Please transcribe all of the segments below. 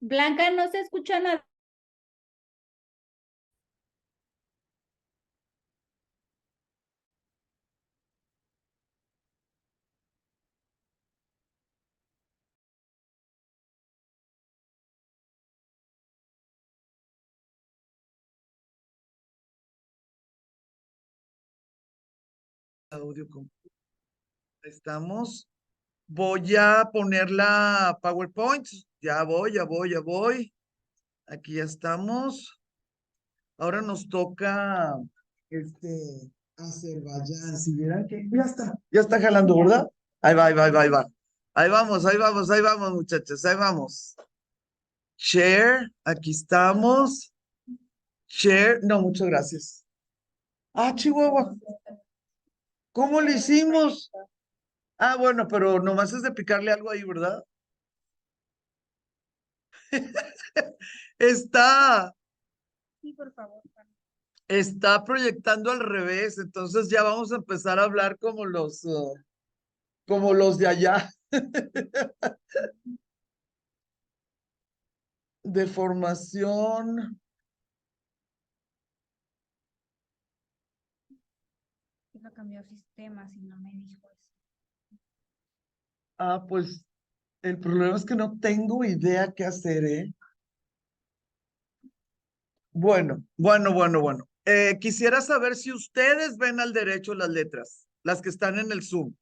Blanca, no se escucha nada. Audio. Estamos. Voy a poner la PowerPoint. Ya voy. Aquí ya estamos. Ahora nos toca Azerbaiyán. Si vieran que ya está jalando, ¿verdad? Ahí va. Ahí vamos, muchachos, ahí vamos. Share, aquí estamos. Share, no, muchas gracias. Ah, Chihuahua, ¿cómo le hicimos? Ah, bueno, pero nomás es de picarle algo ahí, ¿verdad? Está, Sí, por favor. está proyectando al revés, entonces ya vamos a empezar a hablar como los de allá. De formación. Lo cambió sistemas y no me dijo eso. Ah, pues el problema es que no tengo idea qué hacer, ¿eh? Bueno. Quisiera saber si ustedes ven al derecho las letras, las que están en el Zoom,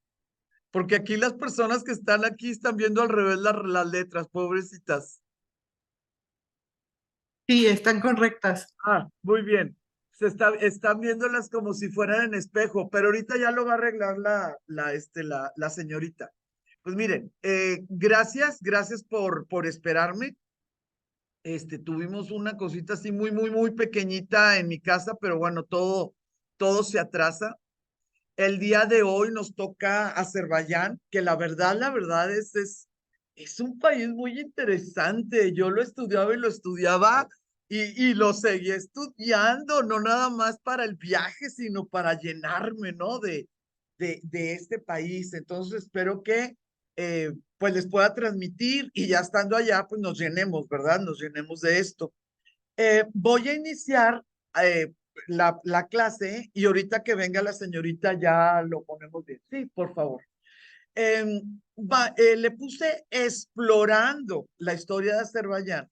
porque aquí las personas que están aquí están viendo al revés las letras, pobrecitas. Sí, están correctas. Ah, muy bien. Están viéndolas como si fueran en espejo, pero ahorita ya lo va a arreglar la señorita. Pues miren, gracias por esperarme. Tuvimos una cosita así muy pequeñita en mi casa, pero bueno, todo se atrasa. El día de hoy nos toca Azerbaiyán, que la verdad es un país muy interesante. Yo lo estudiaba y lo estudiaba y lo seguí estudiando, no nada más para el viaje, sino para llenarme, ¿no? De este país. Entonces espero que pues les pueda transmitir y ya estando allá, pues nos llenemos, ¿verdad? Nos llenemos de esto. Voy a iniciar eh, la clase y ahorita que venga la señorita ya lo ponemos bien. Sí, por favor. Le puse explorando la historia de Azerbaiyán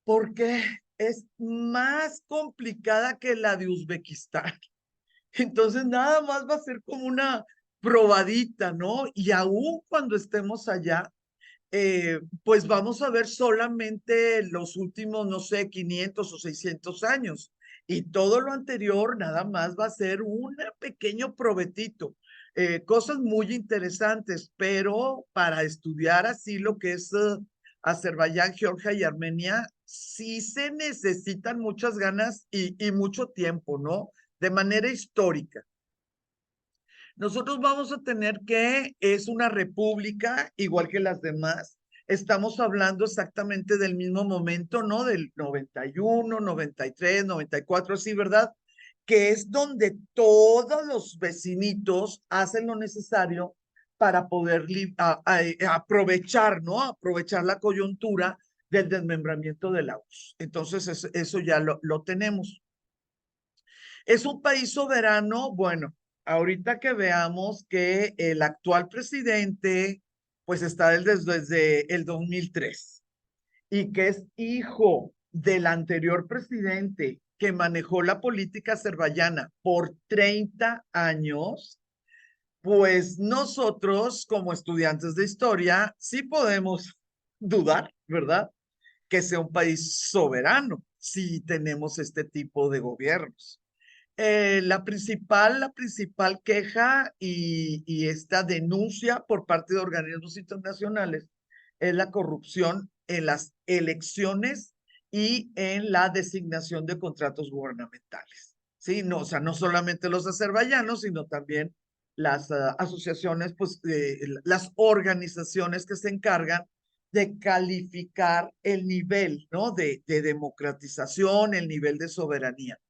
porque es más complicada que la de Uzbekistán. Entonces nada más va a ser como una probadita, ¿no? Y aún cuando estemos allá, pues vamos a ver solamente los últimos, no sé, 500 o 600 años. Y todo lo anterior nada más va a ser un pequeño probetito. Cosas muy interesantes, pero para estudiar así lo que es Azerbaiyán, Georgia y Armenia, sí se necesitan muchas ganas y mucho tiempo, ¿no? De manera histórica. Nosotros vamos a tener es una república, igual que las demás. Estamos hablando exactamente del mismo momento, ¿no? Del 91, 93, 94, así, ¿verdad? Que es donde todos los vecinitos hacen lo necesario para poder aprovechar, ¿no? Aprovechar la coyuntura del desmembramiento de la URSS. Entonces, eso ya lo tenemos. Es un país soberano, bueno, ahorita que veamos que el actual presidente, pues está desde el 2003 y que es hijo del anterior presidente que manejó la política azerbaiyana por 30 años, pues nosotros como estudiantes de historia sí podemos dudar, ¿verdad? Que sea un país soberano si tenemos este tipo de gobiernos. La principal queja y esta denuncia por parte de organismos internacionales es la corrupción en las elecciones y en la designación de contratos gubernamentales. Sí, no, o sea, no solamente los azerbaiyanos, sino también las asociaciones, pues las organizaciones que se encargan de calificar el nivel, ¿no? De democratización, el nivel de soberanía.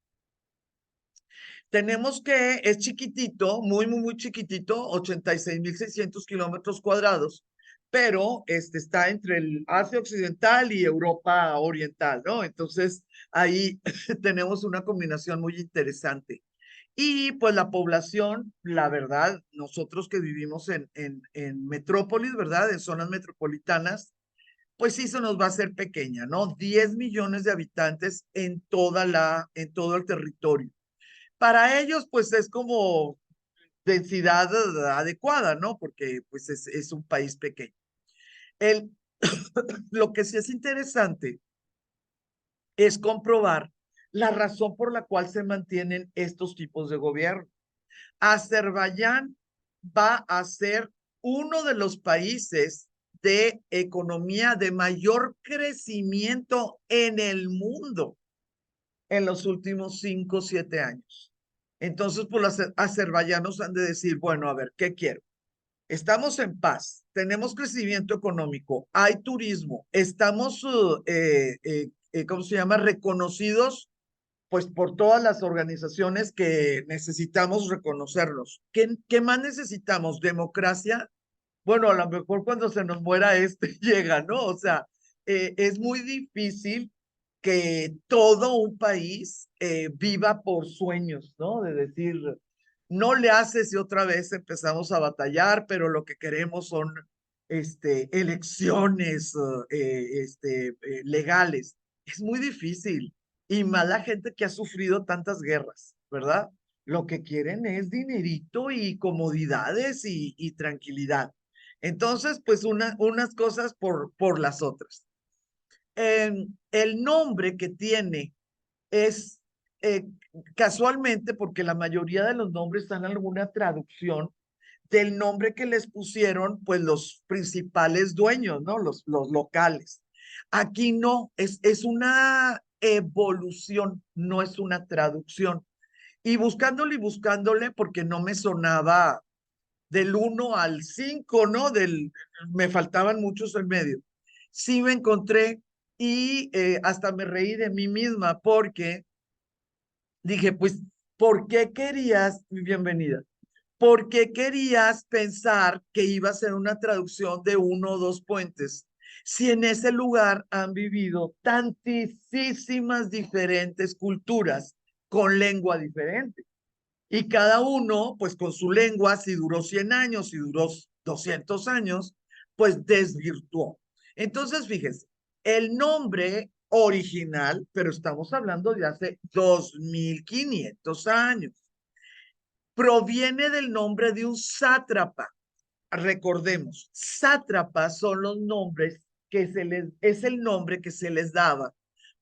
Tenemos que es chiquitito, muy chiquitito, 86.600 kilómetros cuadrados, pero está entre el Asia Occidental y Europa Oriental, ¿no? Entonces, ahí tenemos una combinación muy interesante. Y pues la población, la verdad, nosotros que vivimos en metrópolis, ¿verdad? En zonas metropolitanas, pues sí se nos va a hacer pequeña, ¿no? 10 millones de habitantes en todo el territorio. Para ellos, pues es como densidad adecuada, ¿no? Porque pues es un país pequeño. El, lo que sí es interesante es comprobar la razón por la cual se mantienen estos tipos de gobierno. Azerbaiyán va a ser uno de los países de economía de mayor crecimiento en el mundo en los últimos 5 o 7 años. Entonces, pues los azerbaiyanos han de decir, bueno, a ver, ¿qué quiero? Estamos en paz, tenemos crecimiento económico, hay turismo, estamos, ¿cómo se llama? Reconocidos, pues por todas las organizaciones que necesitamos reconocerlos. ¿Qué más necesitamos? ¿Democracia? Bueno, a lo mejor cuando se nos muera llega, ¿no? O sea, es muy difícil que todo un país viva por sueños, ¿no? De decir, no le haces y otra vez empezamos a batallar, pero lo que queremos son elecciones legales. Es muy difícil. Y más la gente que ha sufrido tantas guerras, ¿verdad? Lo que quieren es dinerito y comodidades y tranquilidad. Entonces, pues unas cosas por las otras. El nombre que tiene es casualmente, porque la mayoría de los nombres están en alguna traducción del nombre que les pusieron, pues los principales dueños, ¿no? Los locales. Aquí no, es una evolución, no es una traducción. Y buscándole, porque no me sonaba del 1 al 5, ¿no? Me faltaban muchos en medio. Sí me encontré y hasta me reí de mí misma porque dije, pues, ¿por qué querías, bienvenida? ¿Por qué querías pensar que iba a ser una traducción de 1 o 2 puentes? Si en ese lugar han vivido tantísimas diferentes culturas con lengua diferente. Y cada uno, pues con su lengua, si duró 100 años, si duró 200 años, pues desvirtuó. Entonces, fíjese, el nombre original, pero estamos hablando de hace 2500 años, proviene del nombre de un sátrapa. Recordemos, sátrapas son los nombres es el nombre que se les daba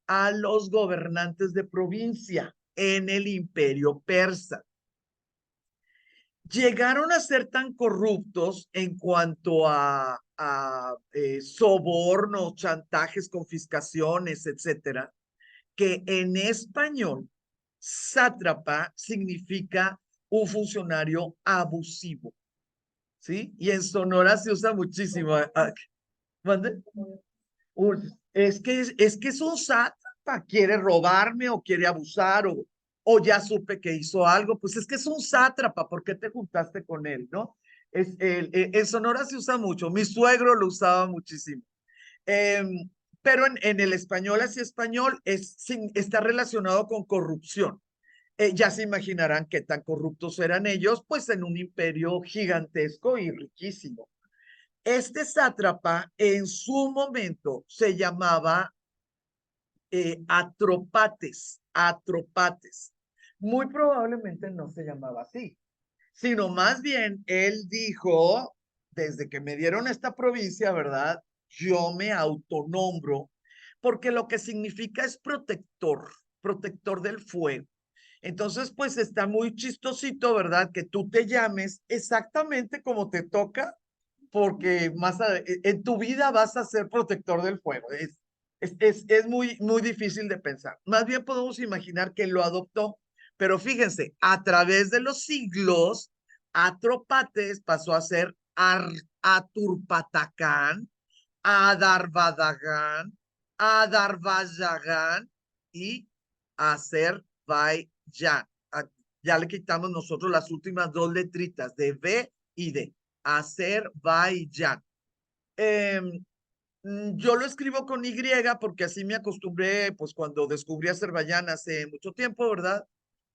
a los gobernantes de provincia en el imperio persa. Llegaron a ser tan corruptos en cuanto a sobornos, chantajes, confiscaciones, etcétera, que en español, sátrapa significa un funcionario abusivo, ¿sí? Y en Sonora se usa muchísimo. ¿Mande? Es que es un sátrapa, quiere robarme o quiere abusar o ya supe que hizo algo, pues es que es un sátrapa, ¿por qué te juntaste con él, no? En Sonora se usa mucho, mi suegro lo usaba muchísimo. Pero en el español, así español, está relacionado con corrupción. Ya se imaginarán qué tan corruptos eran ellos, pues en un imperio gigantesco y riquísimo. Este sátrapa en su momento se llamaba Atropates. Muy probablemente no se llamaba así, sino más bien él dijo, desde que me dieron esta provincia, ¿verdad? Yo me autonombro, porque lo que significa es protector del fuego. Entonces, pues está muy chistosito, ¿verdad? Que tú te llames exactamente como te toca, porque en tu vida vas a ser protector del fuego. Es muy, muy difícil de pensar. Más bien podemos imaginar que lo adoptó, pero fíjense, a través de los siglos, Atropates pasó a ser Aturpatacán, Adarvadagán, Adarvayagán y Azerbaiyán. Ya le quitamos nosotros las últimas 2 letritas de B y D. Azerbaiyán. Yo lo escribo con Y porque así me acostumbré, pues cuando descubrí Azerbaiyán hace mucho tiempo, ¿verdad?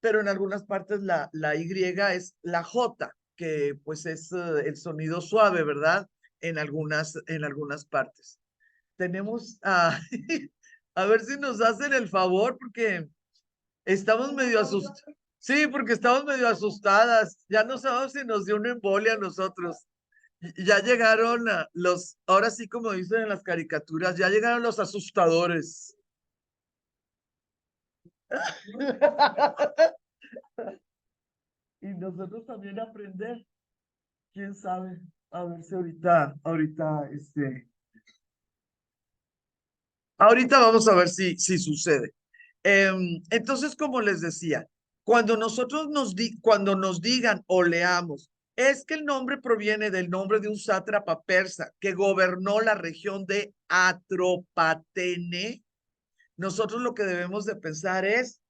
Pero en algunas partes la Y es la J, que pues es el sonido suave, ¿verdad? En algunas partes. Tenemos a ver si nos hacen el favor, porque estamos medio asustados. Sí, porque estamos medio asustadas. Ya no sabemos si nos dio una embolia a nosotros. Ya llegaron ahora sí como dicen en las caricaturas, ya llegaron los asustadores. Y nosotros también aprender, quién sabe, a ver si ahorita vamos a ver si sucede. Entonces, como les decía, cuando nosotros cuando nos digan o leamos, es que el nombre proviene del nombre de un sátrapa persa que gobernó la región de Atropatene, nosotros lo que debemos de pensar es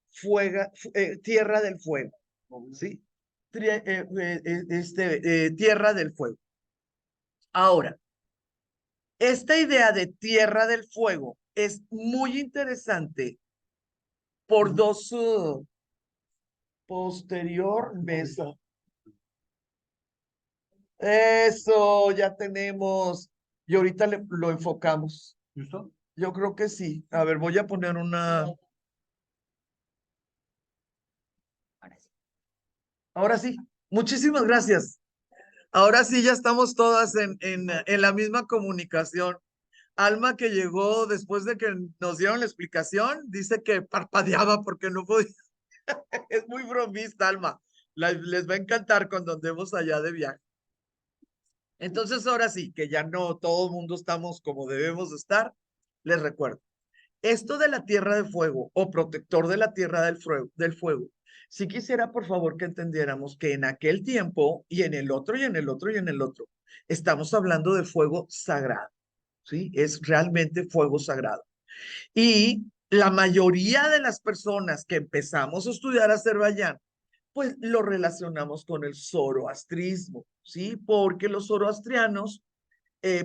tierra del fuego, ¿sí? Tierra del fuego. Ahora, esta idea de tierra del fuego es muy interesante por dos posterior mesa. Eso, ya tenemos. Y ahorita lo enfocamos. ¿Listo? Yo creo que sí. A ver, voy a poner una. Ahora sí. Ahora sí. Muchísimas gracias. Ahora sí, ya estamos todas en la misma comunicación. Alma, que llegó después de que nos dieron la explicación, dice que parpadeaba porque no podía. Es muy bromista, Alma. Les va a encantar cuando andemos allá de viaje. Entonces, ahora sí, que ya no todo el mundo estamos como debemos estar, les recuerdo. Esto de la tierra de fuego o protector de la tierra del fuego, sí quisiera por favor que entendiéramos que en aquel tiempo y en el otro y en el otro y en el otro, estamos hablando de fuego sagrado, ¿sí? Es realmente fuego sagrado. Y la mayoría de las personas que empezamos a estudiar Azerbaiyán, pues lo relacionamos con el zoroastrismo, ¿sí? Porque los zoroastrianos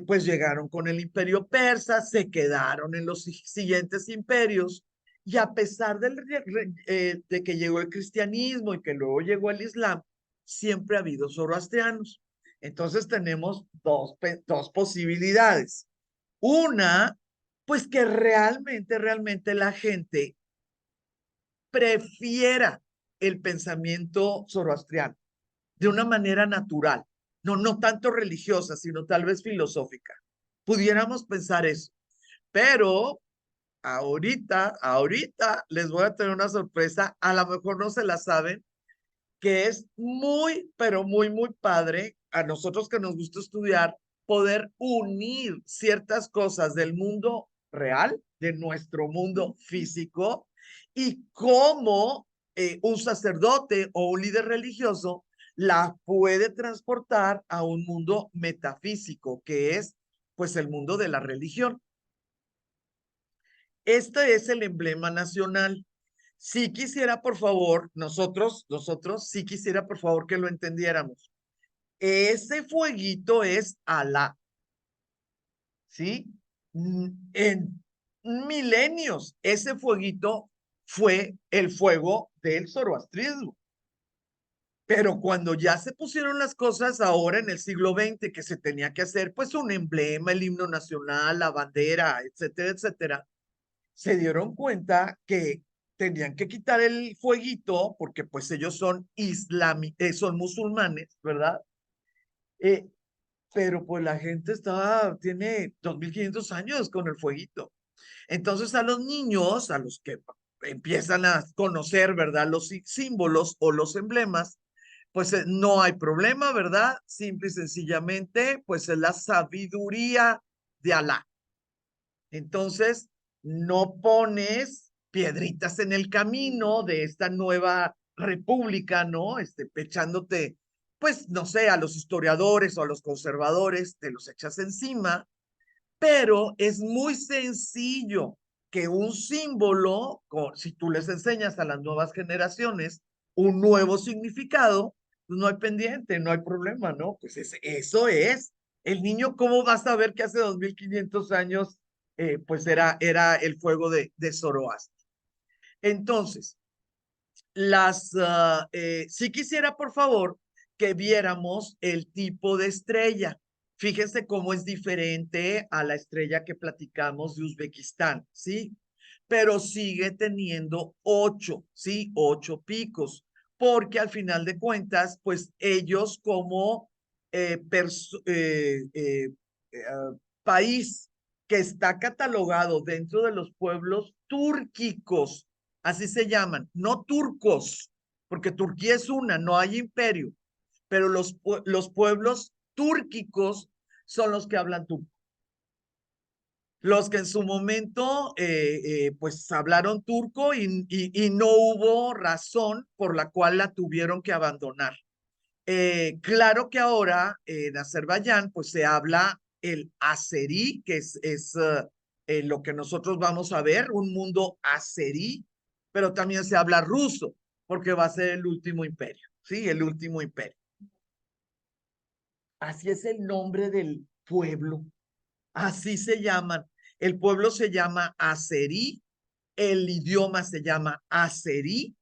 pues llegaron con el imperio persa, se quedaron en los siguientes imperios, y a pesar de que llegó el cristianismo y que luego llegó el islam, siempre ha habido zoroastrianos. Entonces tenemos dos posibilidades. Una, pues que realmente la gente prefiera el pensamiento zoroastriano de una manera natural, no tanto religiosa, sino tal vez filosófica. Pudiéramos pensar eso, pero ahorita les voy a tener una sorpresa, a lo mejor no se la saben, que es muy, pero muy padre a nosotros que nos gusta estudiar, poder unir ciertas cosas del mundo real, de nuestro mundo físico, y cómo un sacerdote o un líder religioso la puede transportar a un mundo metafísico, que es pues el mundo de la religión. Este es el emblema nacional. Si quisiera, por favor, nosotros, sí quisiera, por favor, que lo entendiéramos. Ese fueguito es Alá, ¿sí? En milenios, ese fueguito fue el fuego del zoroastrismo. Pero cuando ya se pusieron las cosas ahora en el siglo XX, que se tenía que hacer, pues un emblema, el himno nacional, la bandera, etcétera, etcétera, se dieron cuenta que tenían que quitar el fueguito porque pues ellos son musulmanes, ¿verdad? Eh, pero pues la gente tiene 2500 años con el fueguito. Entonces a los niños, a los que empiezan a conocer, ¿verdad? Los símbolos o los emblemas, pues no hay problema, ¿verdad? Simple y sencillamente, pues es la sabiduría de Alá. Entonces, no pones piedritas en el camino de esta nueva república, ¿no? Echándote, pues, no sé, a los historiadores o a los conservadores, te los echas encima, pero es muy sencillo que un símbolo, si tú les enseñas a las nuevas generaciones un nuevo significado, pues no hay pendiente, no hay problema, ¿no? Pues eso es El niño, ¿cómo va a saber que hace 2500 años pues era el fuego de Zoroastro? Entonces, sí quisiera, por favor, que viéramos el tipo de estrella. Fíjense cómo es diferente a la estrella que platicamos de Uzbekistán, ¿sí? Pero sigue teniendo 8, ¿sí? 8 picos, porque al final de cuentas, pues ellos como eh, perso- eh, eh, país que está catalogado dentro de los pueblos túrquicos, así se llaman, no turcos, porque Turquía es una, no hay imperio, pero los pueblos túrquicos son los que hablan turco. Los que en su momento pues hablaron turco y no hubo razón por la cual la tuvieron que abandonar. Claro que ahora en Azerbaiyán pues se habla el azerí, que es lo que nosotros vamos a ver, un mundo azerí, pero también se habla ruso, porque va a ser el último imperio, ¿sí? El último imperio. Así es el nombre del pueblo, así se llaman. El pueblo se llama azerí, el idioma se llama azerí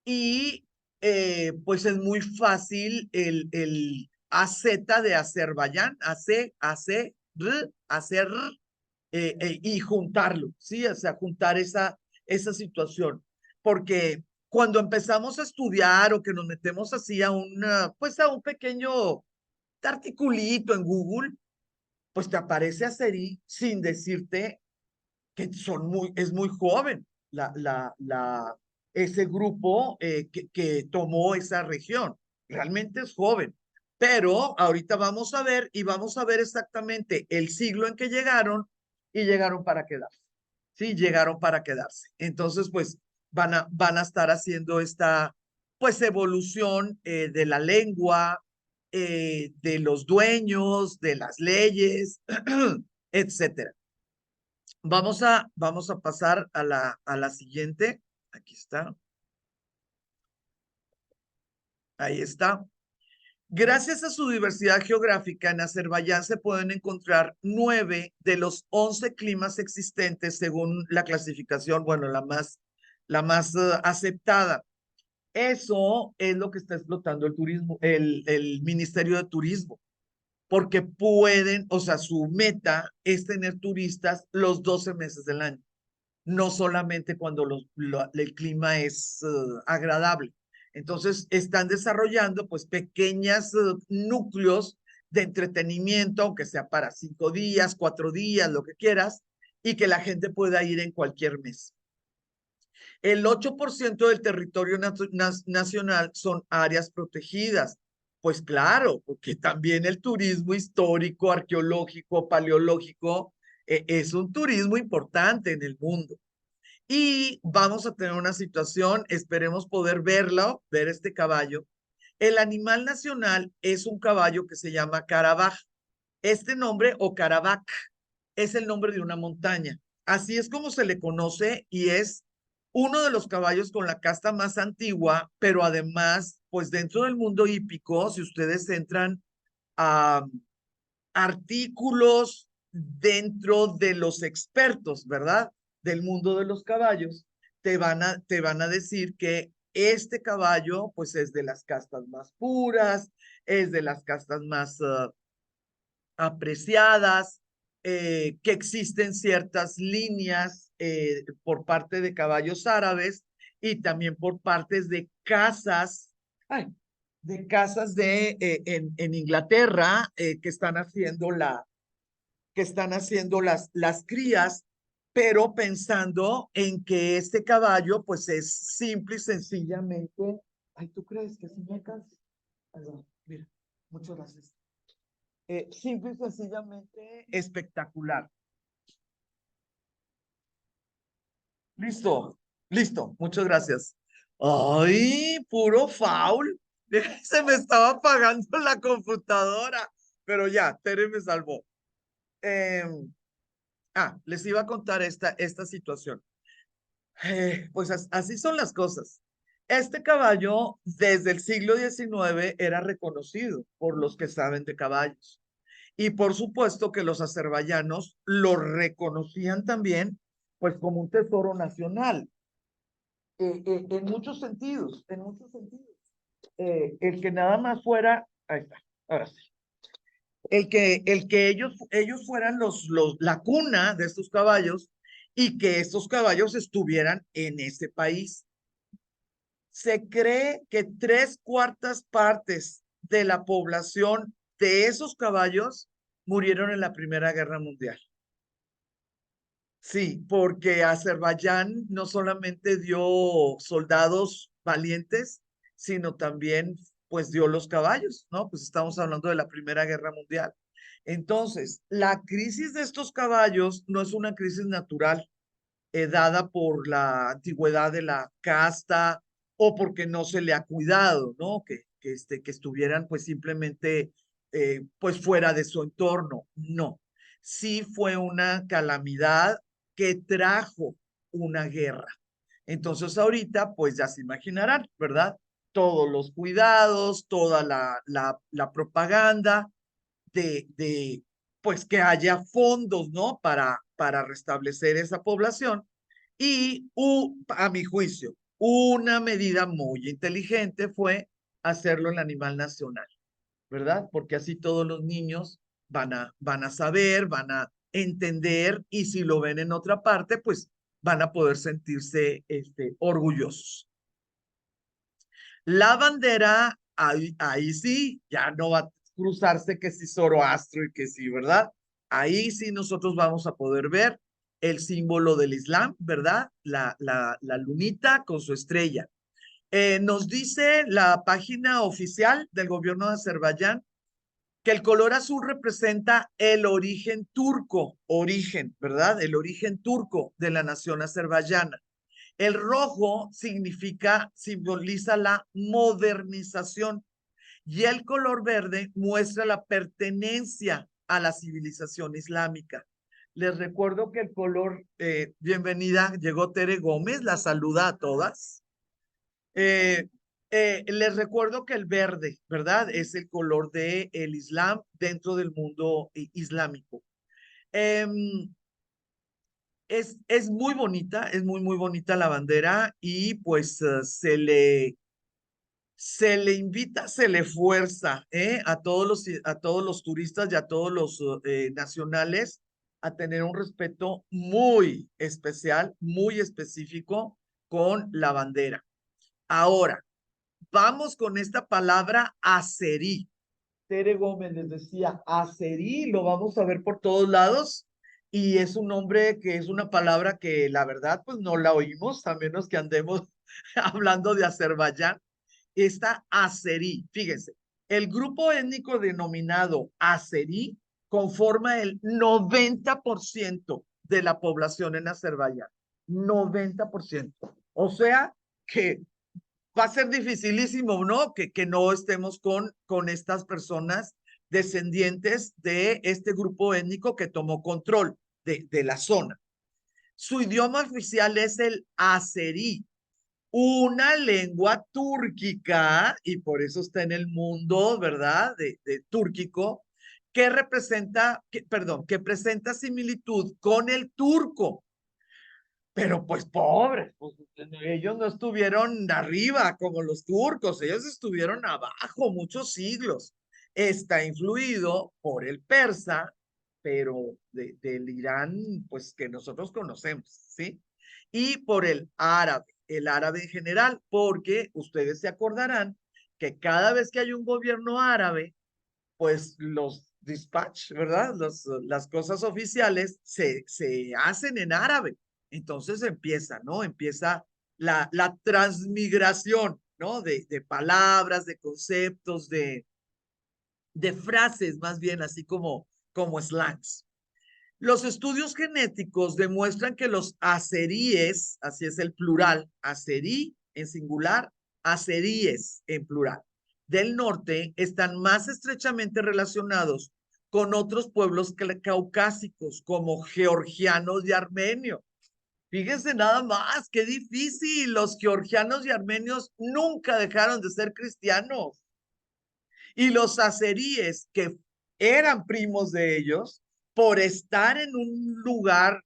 y pues es muy fácil el AZ de Azerbaiyán, hacer y juntarlo, ¿sí? O sea, juntar esa situación. Porque cuando empezamos a estudiar o que nos metemos así pues a un pequeño articulito en Google, pues te aparece Azeri sin decirte que es muy joven ese grupo que tomó esa región. Realmente es joven. Pero ahorita vamos a ver y vamos a ver exactamente el siglo en que llegaron y llegaron para quedarse. Sí, llegaron para quedarse. Entonces, pues van a estar haciendo esta pues evolución de la lengua, de los dueños, de las leyes, etcétera. Vamos a pasar a la siguiente. Aquí está. Ahí está. Gracias a su diversidad geográfica, en Azerbaiyán se pueden encontrar 9 de los 11 climas existentes según la clasificación, bueno, la más aceptada. Eso es lo que está explotando el turismo, el Ministerio de Turismo, porque pueden, o sea, su meta es tener turistas los 12 meses del año, no solamente cuando el clima es agradable. Entonces, están desarrollando pues pequeños núcleos de entretenimiento, aunque sea para 5 días, 4 días, lo que quieras, y que la gente pueda ir en cualquier mes. El 8% del territorio nacional son áreas protegidas. Pues claro, porque también el turismo histórico, arqueológico, paleológico, es un turismo importante en el mundo. Y vamos a tener una situación, esperemos poder verlo, ver este caballo. El animal nacional es un caballo que se llama Karabaj. Este nombre, o Karabakh, es el nombre de una montaña. Así es como se le conoce y es uno de los caballos con la casta más antigua, pero además, pues dentro del mundo hípico, si ustedes entran a artículos dentro de los expertos, ¿verdad? Del mundo de los caballos, te van a decir que este caballo, pues es de las castas más puras, es de las castas más apreciadas, que existen ciertas líneas por parte de caballos árabes y también por partes de casas, ay, de casas en Inglaterra que están haciendo las crías, pero pensando en que este caballo pues es simple y sencillamente, ay, ¿tú crees que sí me alcanza? Perdón, mira, muchas gracias. Simple y sencillamente espectacular. Listo, listo, muchas gracias. Ay, puro foul. Se me estaba apagando la computadora, pero ya, Tere me salvó. Les iba a contar esta situación. Pues así son las cosas. Este caballo desde el siglo XIX era reconocido por los que saben de caballos. Y por supuesto que los azerbaiyanos lo reconocían también, pues como un tesoro nacional, en muchos sentidos, en muchos sentidos. El que nada más fuera, ahí está, ahora sí, el que ellos fueran la cuna de estos caballos y que estos caballos estuvieran en ese país. Se cree que 3/4 de la población de esos caballos murieron en la Primera Guerra Mundial. Sí, porque Azerbaiyán no solamente dio soldados valientes, sino también pues dio los caballos, ¿no? Pues estamos hablando de la Primera Guerra Mundial. Entonces, la crisis de estos caballos no es una crisis natural, dada por la antigüedad de la casta o porque no se le ha cuidado, ¿no? Que estuvieran pues simplemente pues fuera de su entorno. No, sí fue una calamidad que trajo una guerra. Entonces ahorita pues ya se imaginarán, ¿verdad? Todos los cuidados, toda la propaganda pues que haya fondos, ¿no? Para restablecer esa población. Y a mi juicio, una medida muy inteligente fue hacerlo en el animal nacional, ¿verdad? Porque así todos los niños van a saber, van a entender y si lo ven en otra parte, pues van a poder sentirse orgullosos. La bandera, ahí sí, ya no va a cruzarse que si Zoroastro y que sí, ¿verdad? Ahí sí nosotros vamos a poder ver el símbolo del Islam, ¿verdad? La lunita con su estrella. Nos dice la página oficial del gobierno de Azerbaiyán que el color azul representa el origen, ¿verdad? El origen turco de la nación azerbaiyana. El rojo simboliza la modernización y el color verde muestra la pertenencia a la civilización islámica. Les recuerdo que el color, bienvenida, llegó Tere Gómez, la saluda a todas. Les recuerdo que el verde, ¿verdad? Es el color del Islam dentro del mundo islámico. Es muy bonita, es muy bonita la bandera y pues se le invita, se le fuerza a todos los turistas y a todos los nacionales a tener un respeto muy especial, muy específico con la bandera. Ahora, vamos con esta palabra azerí. Tere Gómez les decía, azerí, lo vamos a ver por todos lados y es un nombre que es una palabra que la verdad pues no la oímos a menos que andemos hablando de Azerbaiyán. Esta azerí, fíjense, el grupo étnico denominado azerí conforma el 90% de la población en Azerbaiyán. 90%. O sea que va a ser dificilísimo, ¿no? Que no estemos con estas personas descendientes de este grupo étnico que tomó control de la zona. Su idioma oficial es el azerí, una lengua túrquica, y por eso está en el mundo, ¿verdad? De túrquico, que presenta similitud con el turco. Pero pues pobres, pues, ellos no estuvieron arriba como los turcos, ellos estuvieron abajo muchos siglos. Está influido por el persa, pero del Irán, pues que nosotros conocemos, ¿sí? Y por el árabe en general, porque ustedes se acordarán que cada vez que hay un gobierno árabe, pues los dispatch, ¿verdad? Las cosas oficiales se hacen en árabe. Entonces empieza, ¿no? Empieza la transmigración, ¿no? De palabras, de conceptos, de frases, más bien, así como slangs. Los estudios genéticos demuestran que los azeríes, así es el plural, azerí en singular, azeríes en plural, del norte están más estrechamente relacionados con otros pueblos caucásicos como georgianos y armenios. Fíjense nada más, qué difícil. Los georgianos y armenios nunca dejaron de ser cristianos. Y los azeríes, que eran primos de ellos por estar en un lugar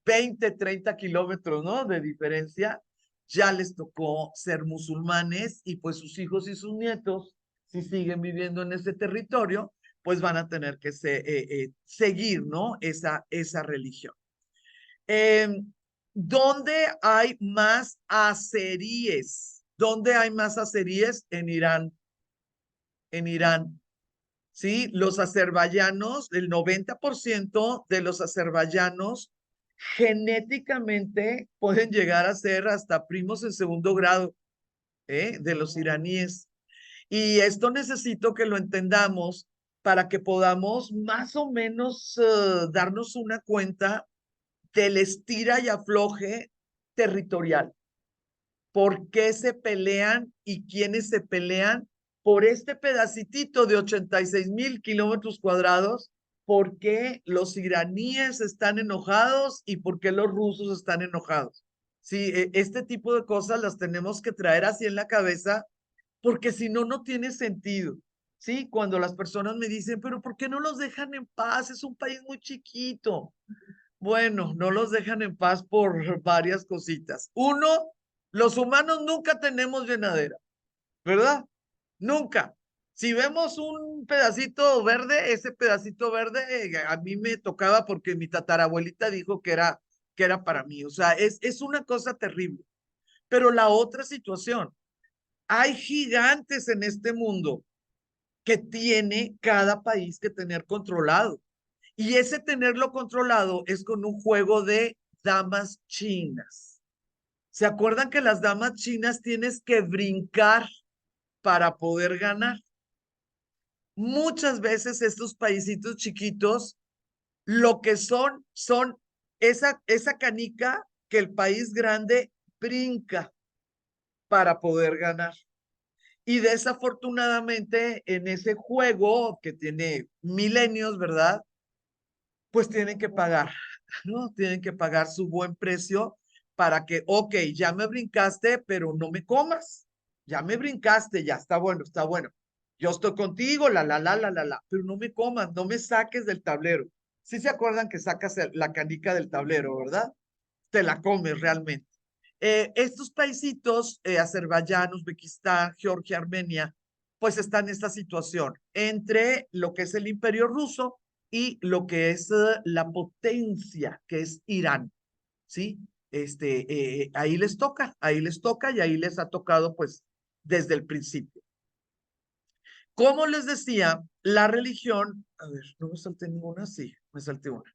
20, 30 kilómetros, ¿no? De diferencia, ya les tocó ser musulmanes y pues sus hijos y sus nietos, si siguen viviendo en ese territorio, pues van a tener que seguir, ¿no? Esa religión. ¿Dónde hay más azeríes? ¿Dónde hay más azeríes? En Irán. En Irán. ¿Sí? Los azerbaiyanos, el 90% de los azerbaiyanos genéticamente pueden llegar a ser hasta primos en segundo grado, de los iraníes. Y esto necesito que lo entendamos para que podamos más o menos darnos una cuenta del estira y afloje territorial. ¿Por qué se pelean y quiénes se pelean por este pedacitito de 86,000 kilómetros cuadrados? ¿Por qué los iraníes están enojados y por qué los rusos están enojados? Sí, este tipo de cosas las tenemos que traer así en la cabeza porque si no, no tiene sentido. Sí, cuando las personas me dicen, pero ¿por qué no los dejan en paz? Es un país muy chiquito. Bueno, no los dejan en paz por varias cositas. Uno, los humanos nunca tenemos llenadera, ¿verdad? Nunca. Si vemos un pedacito verde, ese pedacito verde a mí me tocaba porque mi tatarabuelita dijo que era para mí. O sea, es una cosa terrible. Pero la otra situación, hay gigantes en este mundo que tiene cada país que tener controlado. Y ese tenerlo controlado es con un juego de damas chinas. ¿Se acuerdan que las damas chinas tienes que brincar para poder ganar? Muchas veces estos paisitos chiquitos, lo que son esa canica que el país grande brinca para poder ganar. Y desafortunadamente en ese juego que tiene milenios, ¿verdad? Pues tienen que pagar, ¿no? Tienen que pagar su buen precio para que, ok, ya me brincaste, pero no me comas. Ya me brincaste, ya está bueno, está bueno. Yo estoy contigo, pero no me comas, no me saques del tablero. Sí se acuerdan que sacas la canica del tablero, ¿verdad? Te la comes realmente. Estos paisitos, Azerbaiyán, Uzbekistán, Georgia, Armenia, pues están en esta situación entre lo que es el imperio ruso y lo que es la potencia que es Irán, ¿sí? Ahí les toca y ahí les ha tocado pues desde el principio. Como les decía, la religión, a ver, no me salté ninguna, sí, me salté una.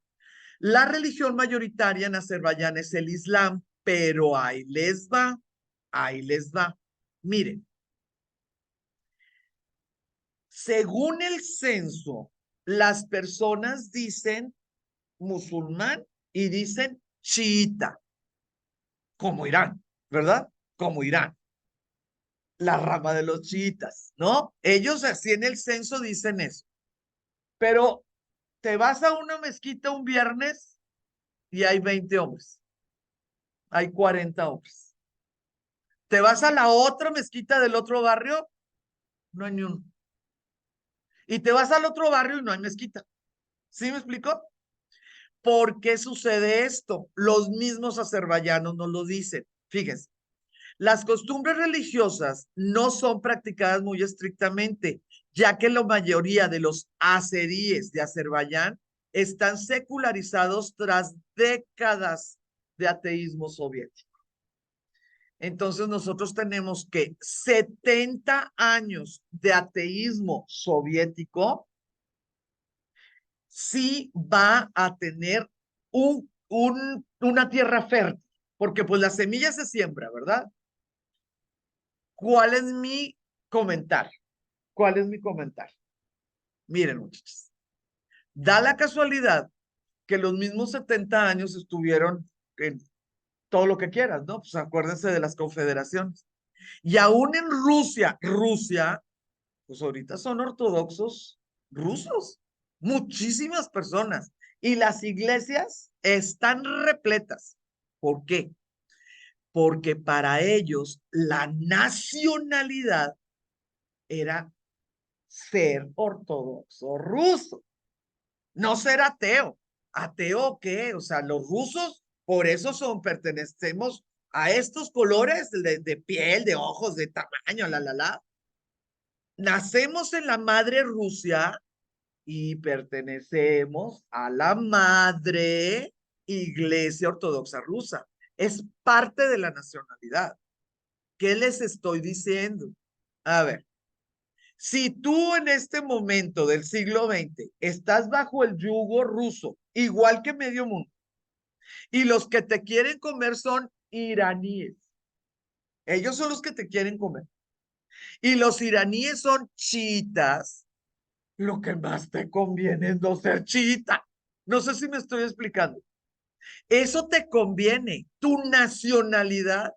La religión mayoritaria en Azerbaiyán es el Islam, pero ahí les va, ahí les va. Miren, según el censo, las personas dicen musulmán y dicen chiita, como Irán, ¿verdad? Como Irán, la rama de los chiitas, ¿no? Ellos así en el censo dicen eso. Pero te vas a una mezquita un viernes y hay 20 hombres, hay 40 hombres. Te vas a la otra mezquita del otro barrio, no hay ni uno. Y te vas al otro barrio y no hay mezquita. ¿Sí me explico? ¿Por qué sucede esto? Los mismos azerbaiyanos nos lo dicen. Fíjense, las costumbres religiosas no son practicadas muy estrictamente, ya que la mayoría de los azeríes de Azerbaiyán están secularizados tras décadas de ateísmo soviético. Entonces nosotros tenemos que 70 años de ateísmo soviético sí va a tener una tierra fértil, porque pues la semilla se siembra, ¿verdad? ¿Cuál es mi comentario? ¿Cuál es mi comentario? Miren, muchachos, da la casualidad que los mismos 70 años estuvieron en todo lo que quieras, ¿no? Pues acuérdense de las confederaciones. Y aún en Rusia, pues ahorita son ortodoxos rusos, muchísimas personas. Y las iglesias están repletas. ¿Por qué? Porque para ellos la nacionalidad era ser ortodoxo ruso, no ser ateo. ¿Ateo qué? O sea, los rusos, por eso pertenecemos a estos colores de piel, de ojos, de tamaño, la. Nacemos en la madre Rusia y pertenecemos a la madre Iglesia Ortodoxa Rusa. Es parte de la nacionalidad. ¿Qué les estoy diciendo? A ver, si tú en este momento del siglo XX estás bajo el yugo ruso, igual que medio mundo, y los que te quieren comer son iraníes, ellos son los que te quieren comer, y los iraníes son chiitas, lo que más te conviene es no ser chiita. No sé si me estoy explicando. Eso te conviene. Tu nacionalidad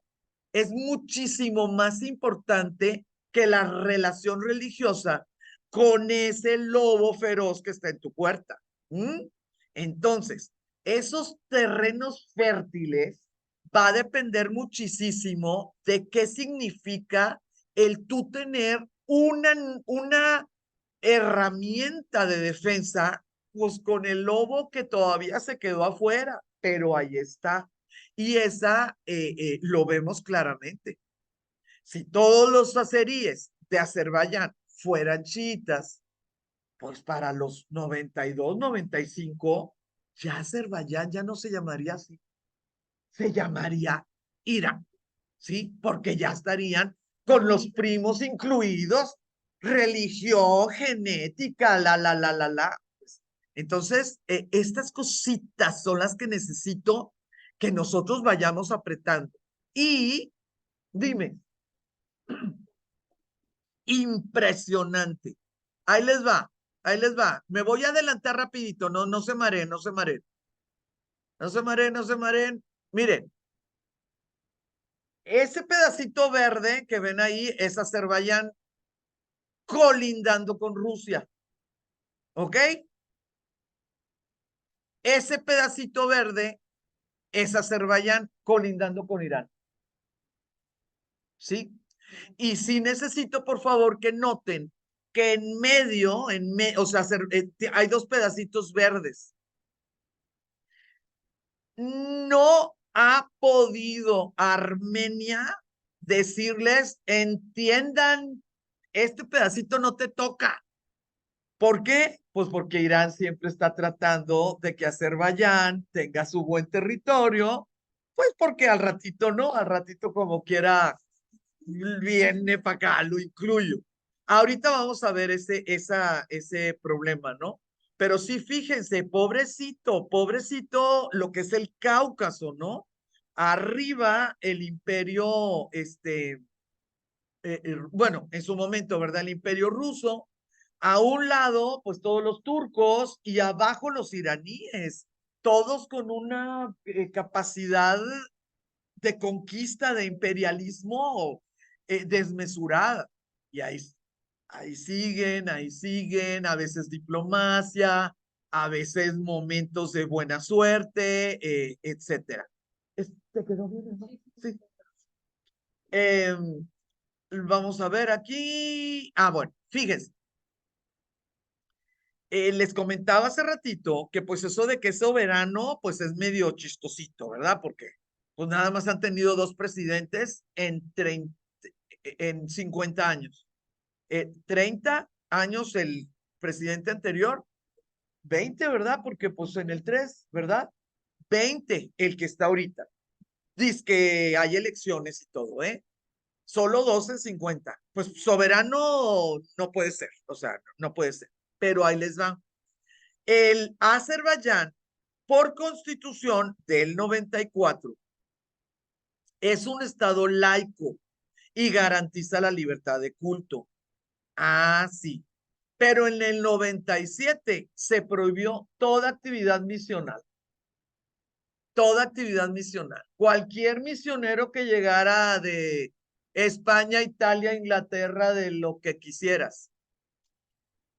es muchísimo más importante que la relación religiosa con ese lobo feroz que está en tu puerta. ¿Mm? Entonces, esos terrenos fértiles va a depender muchísimo de qué significa el tú tener una herramienta de defensa, pues con el lobo que todavía se quedó afuera, pero ahí está. Y esa lo vemos claramente. Si todos los azeríes de Azerbaiyán fueran chiitas, pues para los 92, 95, ya Azerbaiyán ya no se llamaría así, se llamaría Irán, ¿sí? Porque ya estarían con los primos incluidos, religión, genética, la. Entonces, estas cositas son las que necesito que nosotros vayamos apretando. Y dime, impresionante. Ahí les va, ahí les va. Me voy a adelantar rapidito, no se mareen, no se mareen. No se mareen, no se mareen. Miren, ese pedacito verde que ven ahí es Azerbaiyán colindando con Rusia. ¿Ok? Ese pedacito verde es Azerbaiyán colindando con Irán. ¿Sí? Y sí necesito, por favor, que noten que en medio, o sea, hay dos pedacitos verdes. No ha podido Armenia decirles, entiendan, este pedacito no te toca. ¿Por qué? Pues porque Irán siempre está tratando de que Azerbaiyán tenga su buen territorio, pues porque al ratito no, al ratito como quiera viene para acá, lo incluyo. Ahorita vamos a ver ese problema, ¿no? Pero sí, fíjense, pobrecito, pobrecito lo que es el Cáucaso, ¿no? Arriba el imperio, bueno, en su momento, ¿verdad? El imperio ruso, a un lado, pues todos los turcos y abajo los iraníes, todos con una capacidad de conquista, de imperialismo desmesurada. Y ahí siguen, a veces diplomacia, a veces momentos de buena suerte, etcétera. ¿Te quedó bien, no? Sí. Vamos a ver aquí. Ah, bueno, fíjense. Les comentaba hace ratito que pues eso de que es soberano, pues es medio chistosito, ¿verdad? Porque pues nada más han tenido dos presidentes en 50 años. 30 años el presidente anterior, 20, ¿verdad? Porque pues en el 3, ¿verdad? 20 el que está ahorita. Dice que hay elecciones y todo, ¿eh? Solo 2 en 50. Pues soberano no puede ser, o sea, no puede ser. Pero ahí les va. El Azerbaiyán, por constitución del 94, es un estado laico y garantiza la libertad de culto. Ah, sí. Pero en el 97 se prohibió toda actividad misional. Toda actividad misional. Cualquier misionero que llegara de España, Italia, Inglaterra, de lo que quisieras.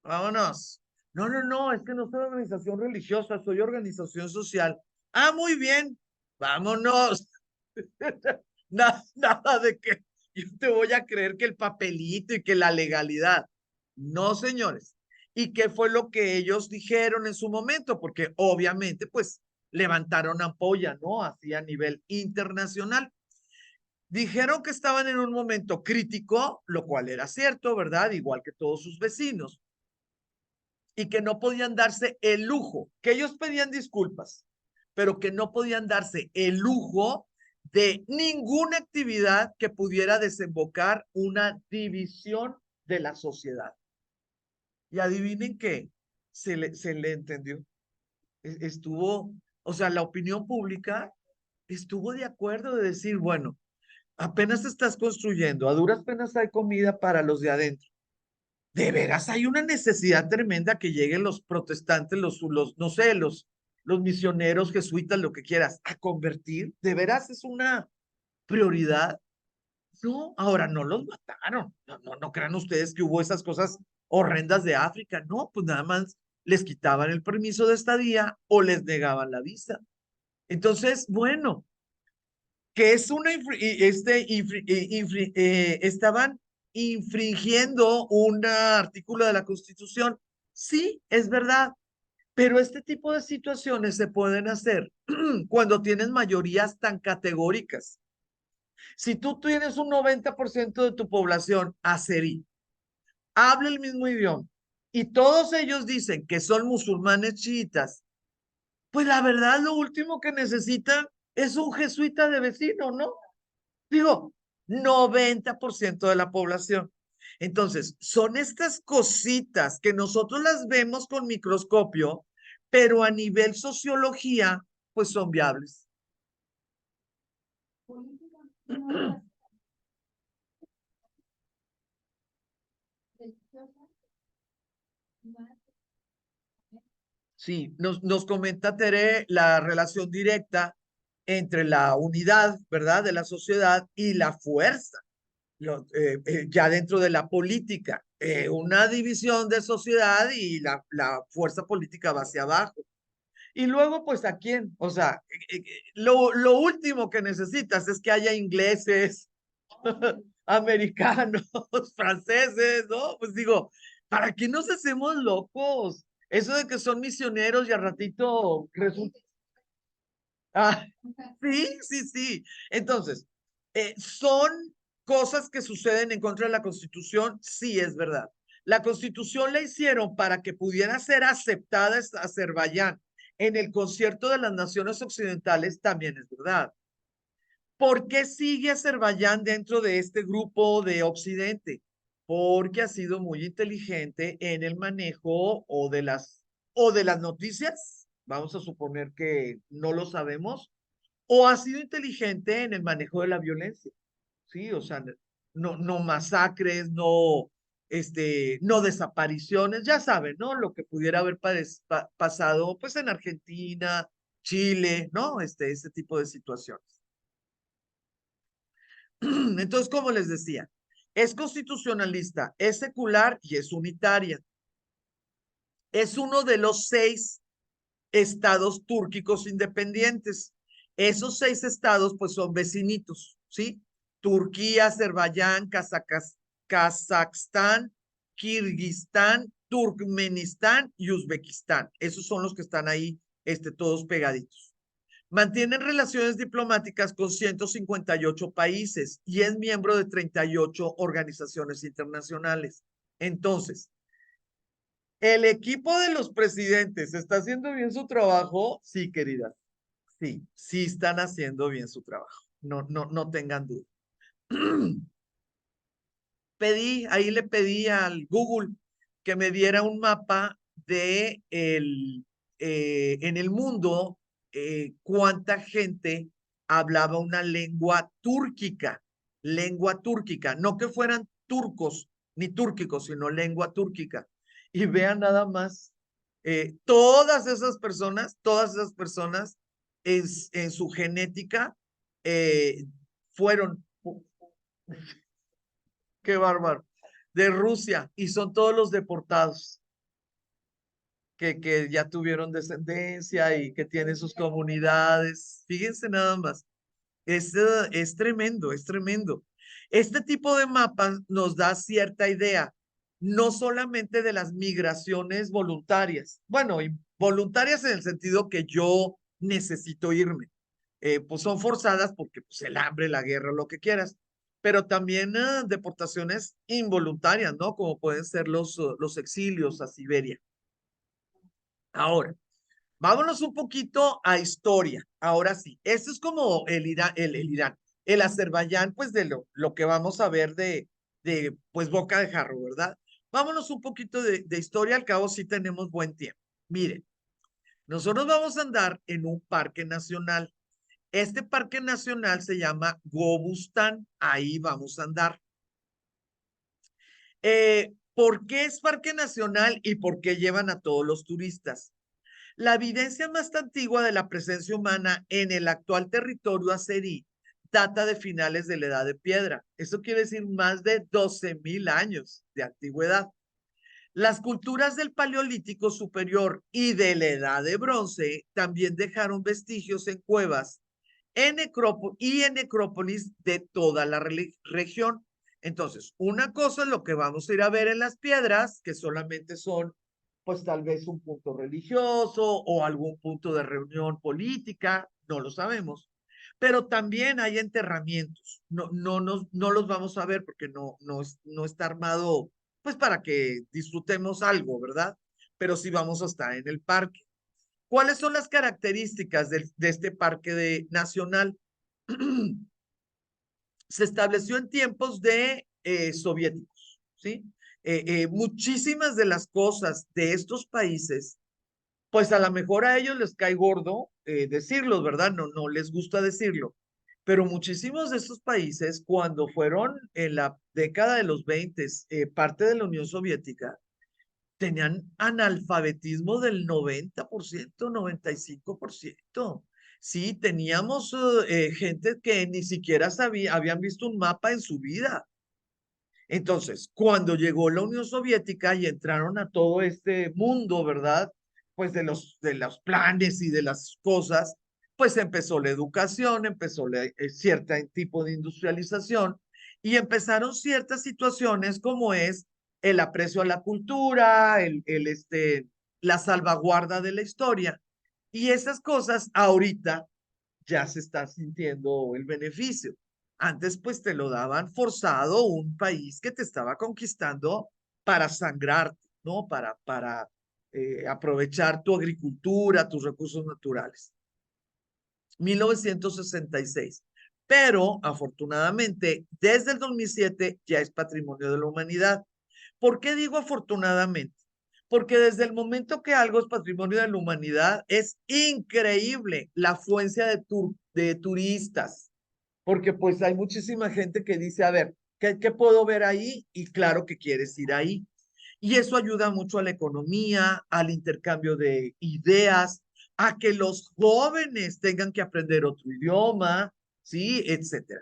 Vámonos. No, es que no soy organización religiosa, soy organización social. Ah, muy bien, vámonos. Nada de que yo te voy a creer que el papelito y que la legalidad. No, señores. ¿Y qué fue lo que ellos dijeron en su momento? Porque obviamente, pues, levantaron ampolla, ¿no? Así a nivel internacional. Dijeron que estaban en un momento crítico, lo cual era cierto, ¿verdad? Igual que todos sus vecinos. Y que no podían darse el lujo, que ellos pedían disculpas, pero que no podían darse el lujo de ninguna actividad que pudiera desembocar una división de la sociedad. Y adivinen qué, se le entendió. Estuvo, o sea, la opinión pública estuvo de acuerdo de decir, bueno, apenas estás construyendo, a duras penas hay comida para los de adentro. De veras hay una necesidad tremenda que lleguen los protestantes, no sé, los misioneros, jesuitas, lo que quieras, a convertir. De veras es una prioridad. No, ahora no los mataron. No crean ustedes que hubo esas cosas horrendas de África. No, pues nada más les quitaban el permiso de estadía o les negaban la visa. Entonces, bueno, que es una, estaban infringiendo un artículo de la Constitución. Sí, es verdad, pero este tipo de situaciones se pueden hacer cuando tienes mayorías tan categóricas. Si tú tienes un 90% de tu población azerí, habla el mismo idioma, y todos ellos dicen que son musulmanes chiitas, pues la verdad lo último que necesitan es un jesuita de vecino, ¿no? Digo, 90% de la población. Entonces, son estas cositas que nosotros las vemos con microscopio, pero a nivel sociología, pues son viables. Sí, nos comenta Tere la relación directa entre la unidad, ¿verdad?, de la sociedad y la fuerza, ya dentro de la política, una división de sociedad y la fuerza política va hacia abajo. Y luego, pues, ¿a quién? O sea, lo último que necesitas es que haya ingleses, americanos, franceses, ¿no? Pues digo, ¿para qué nos hacemos locos? Eso de que son misioneros y al ratito resulta... Ah, sí. Entonces, ¿son cosas que suceden en contra de la Constitución? Sí, es verdad. La Constitución la hicieron para que pudiera ser aceptada Azerbaiyán en el concierto de las naciones occidentales, también es verdad. ¿Por qué sigue Azerbaiyán dentro de este grupo de Occidente? Porque ha sido muy inteligente en el manejo o de las noticias. Vamos a suponer que no lo sabemos, o ha sido inteligente en el manejo de la violencia. Sí, o sea, no masacres, no desapariciones, ya saben, ¿no? Lo que pudiera haber pasado, pues, en Argentina, Chile, ¿no? Ese tipo de situaciones. Entonces, como les decía, es constitucionalista, es secular y es unitaria. Es uno de los 6 estados túrquicos independientes. Esos 6 estados, pues, son vecinitos, ¿sí? Turquía, Azerbaiyán, Kazajstán, Kirguistán, Turkmenistán y Uzbekistán. Esos son los que están ahí, todos pegaditos. Mantienen relaciones diplomáticas con 158 países y es miembro de 38 organizaciones internacionales. Entonces, ¿el equipo de los presidentes está haciendo bien su trabajo? Sí, querida. Sí están haciendo bien su trabajo. No tengan duda. Ahí le pedí al Google que me diera un mapa en el mundo, cuánta gente hablaba una lengua túrquica, no que fueran turcos ni túrquicos, sino lengua túrquica. Y vean nada más, todas esas personas en su genética eh, fueron qué bárbaro, de Rusia, y son todos los deportados que ya tuvieron descendencia y que tienen sus comunidades. Fíjense nada más, es tremendo, es tremendo. Este tipo de mapas nos da cierta idea no solamente de las migraciones voluntarias, bueno, y voluntarias en el sentido que yo necesito irme, pues son forzadas porque pues, el hambre, la guerra, lo que quieras, pero también deportaciones involuntarias, ¿no? Como pueden ser los exilios a Siberia. Ahora, vámonos un poquito a historia. Ahora sí, esto es como el Irán, el Azerbaiyán, pues de lo que vamos a ver de pues boca de jarro, ¿verdad? Vámonos un poquito de historia, al cabo sí tenemos buen tiempo. Miren, nosotros vamos a andar en un parque nacional. Este parque nacional se llama Gobustán, ahí vamos a andar. ¿Por qué es parque nacional y por qué llevan a todos los turistas? La evidencia más antigua de la presencia humana en el actual territorio azerí data de finales de la Edad de Piedra. Eso quiere decir más de 12.000 años de antigüedad. Las culturas del Paleolítico Superior y de la Edad de Bronce también dejaron vestigios en cuevas y en necrópolis de toda la región. Entonces, una cosa es lo que vamos a ir a ver en las piedras, que solamente son, pues tal vez un punto religioso o algún punto de reunión política, no lo sabemos. Pero también hay enterramientos. No los vamos a ver porque no está armado, pues para que disfrutemos algo, ¿verdad? Pero sí vamos a estar en el parque. ¿Cuáles son las características de este parque nacional? Se estableció en tiempos de soviéticos, ¿sí? Muchísimas de las cosas de estos países, pues a lo mejor a ellos les cae gordo decirlos, ¿verdad? No les gusta decirlo, pero muchísimos de estos países, cuando fueron en la década de los 20, parte de la Unión Soviética, tenían analfabetismo del 90%, 95%. Sí, teníamos gente que ni siquiera habían visto un mapa en su vida. Entonces, cuando llegó la Unión Soviética y entraron a todo este mundo, ¿verdad? Pues de los planes y de las cosas, pues empezó la educación, empezó cierto tipo de industrialización y empezaron ciertas situaciones como es el aprecio a la cultura, la salvaguarda de la historia. Y esas cosas ahorita ya se está sintiendo el beneficio. Antes pues te lo daban forzado un país que te estaba conquistando para sangrarte, ¿no? Para aprovechar tu agricultura, tus recursos naturales. 1966. Pero afortunadamente, desde el 2007 ya es patrimonio de la humanidad. ¿Por qué digo afortunadamente? Porque desde el momento que algo es patrimonio de la humanidad, es increíble la afluencia de turistas, porque pues hay muchísima gente que dice, a ver, ¿qué puedo ver ahí? Y claro que quieres ir ahí. Y eso ayuda mucho a la economía, al intercambio de ideas, a que los jóvenes tengan que aprender otro idioma, ¿sí? Etcétera.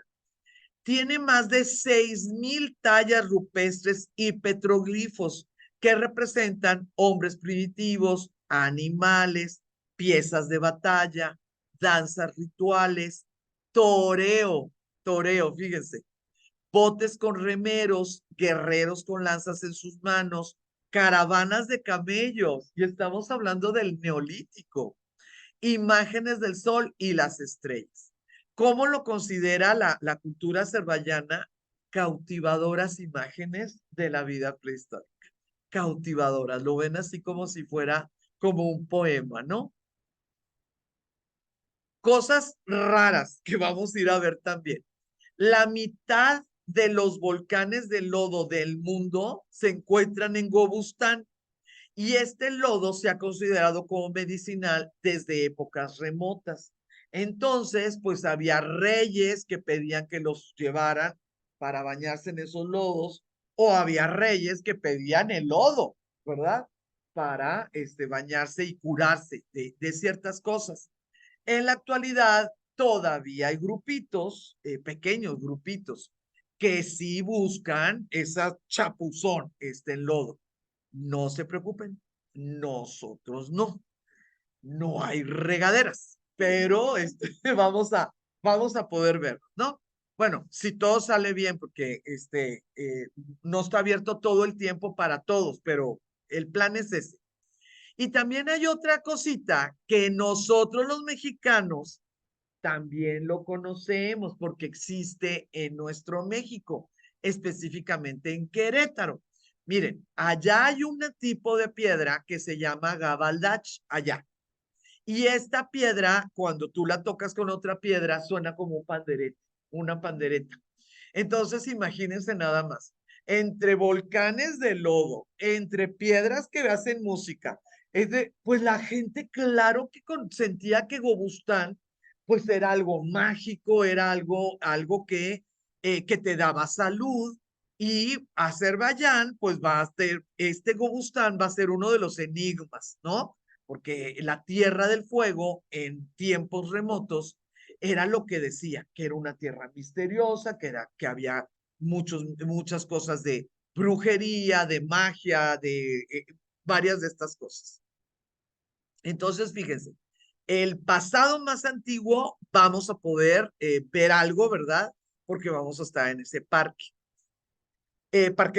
Tiene más de 6.000 tallas rupestres y petroglifos que representan hombres primitivos, animales, piezas de batalla, danzas rituales, toreo, toreo, fíjense, botes con remeros, guerreros con lanzas en sus manos, caravanas de camellos, y estamos hablando del neolítico, imágenes del sol y las estrellas. ¿Cómo lo considera la cultura azerbaiyana? Cautivadoras imágenes de la vida prehistórica. Cautivadoras, lo ven así como si fuera como un poema, ¿no? Cosas raras que vamos a ir a ver también. La mitad de los volcanes de lodo del mundo se encuentran en Gobustán y este lodo se ha considerado como medicinal desde épocas remotas. Entonces, pues había reyes que pedían que los llevaran para bañarse en esos lodos, o había reyes que pedían el lodo, ¿verdad? Para bañarse y curarse de ciertas cosas. En la actualidad, todavía hay grupitos, pequeños grupitos, que sí buscan esa chapuzón, en lodo. No se preocupen, nosotros no. No hay regaderas, pero vamos a poder ver, ¿no? Bueno, si todo sale bien, porque no está abierto todo el tiempo para todos, pero el plan es ese. Y también hay otra cosita que nosotros los mexicanos también lo conocemos porque existe en nuestro México, específicamente en Querétaro. Miren, allá hay un tipo de piedra que se llama gabaldach, allá. Y esta piedra, cuando tú la tocas con otra piedra, suena como un pandereta, una pandereta. Entonces, imagínense nada más, entre volcanes de lodo, entre piedras que hacen música, pues la gente, claro que sentía que Gobustán, pues era algo mágico, era algo que te daba salud, y Azerbaiyán, pues va a ser, este Gobustán va a ser uno de los enigmas, ¿no? Porque la Tierra del Fuego en tiempos remotos era lo que decía, que era una tierra misteriosa, que había muchas cosas de brujería, de magia, de varias de estas cosas. Entonces, fíjense, el pasado más antiguo vamos a poder ver algo, ¿verdad? Porque vamos a estar en ese parque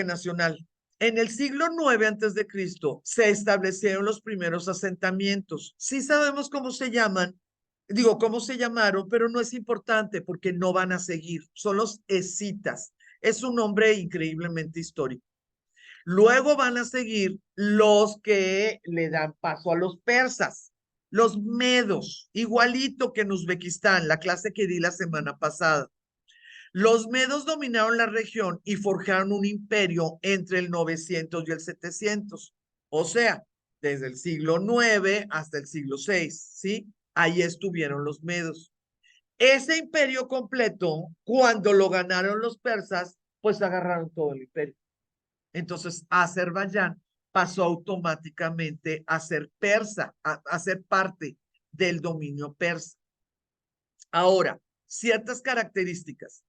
nacional. En el siglo IX antes de Cristo se establecieron los primeros asentamientos. Sí sabemos cómo se llaman, digo, cómo se llamaron, pero no es importante porque no van a seguir. Son los escitas. Es un nombre increíblemente histórico. Luego van a seguir los que le dan paso a los persas, los medos, igualito que en Uzbekistán, la clase que di la semana pasada. Los medos dominaron la región y forjaron un imperio entre el 900 y el 700, o sea, desde el siglo IX hasta el siglo VI, ¿sí? Ahí estuvieron los medos. Ese imperio completo, cuando lo ganaron los persas, pues agarraron todo el imperio. Entonces, Azerbaiyán pasó automáticamente a ser persa, a ser parte del dominio persa. Ahora, ciertas características.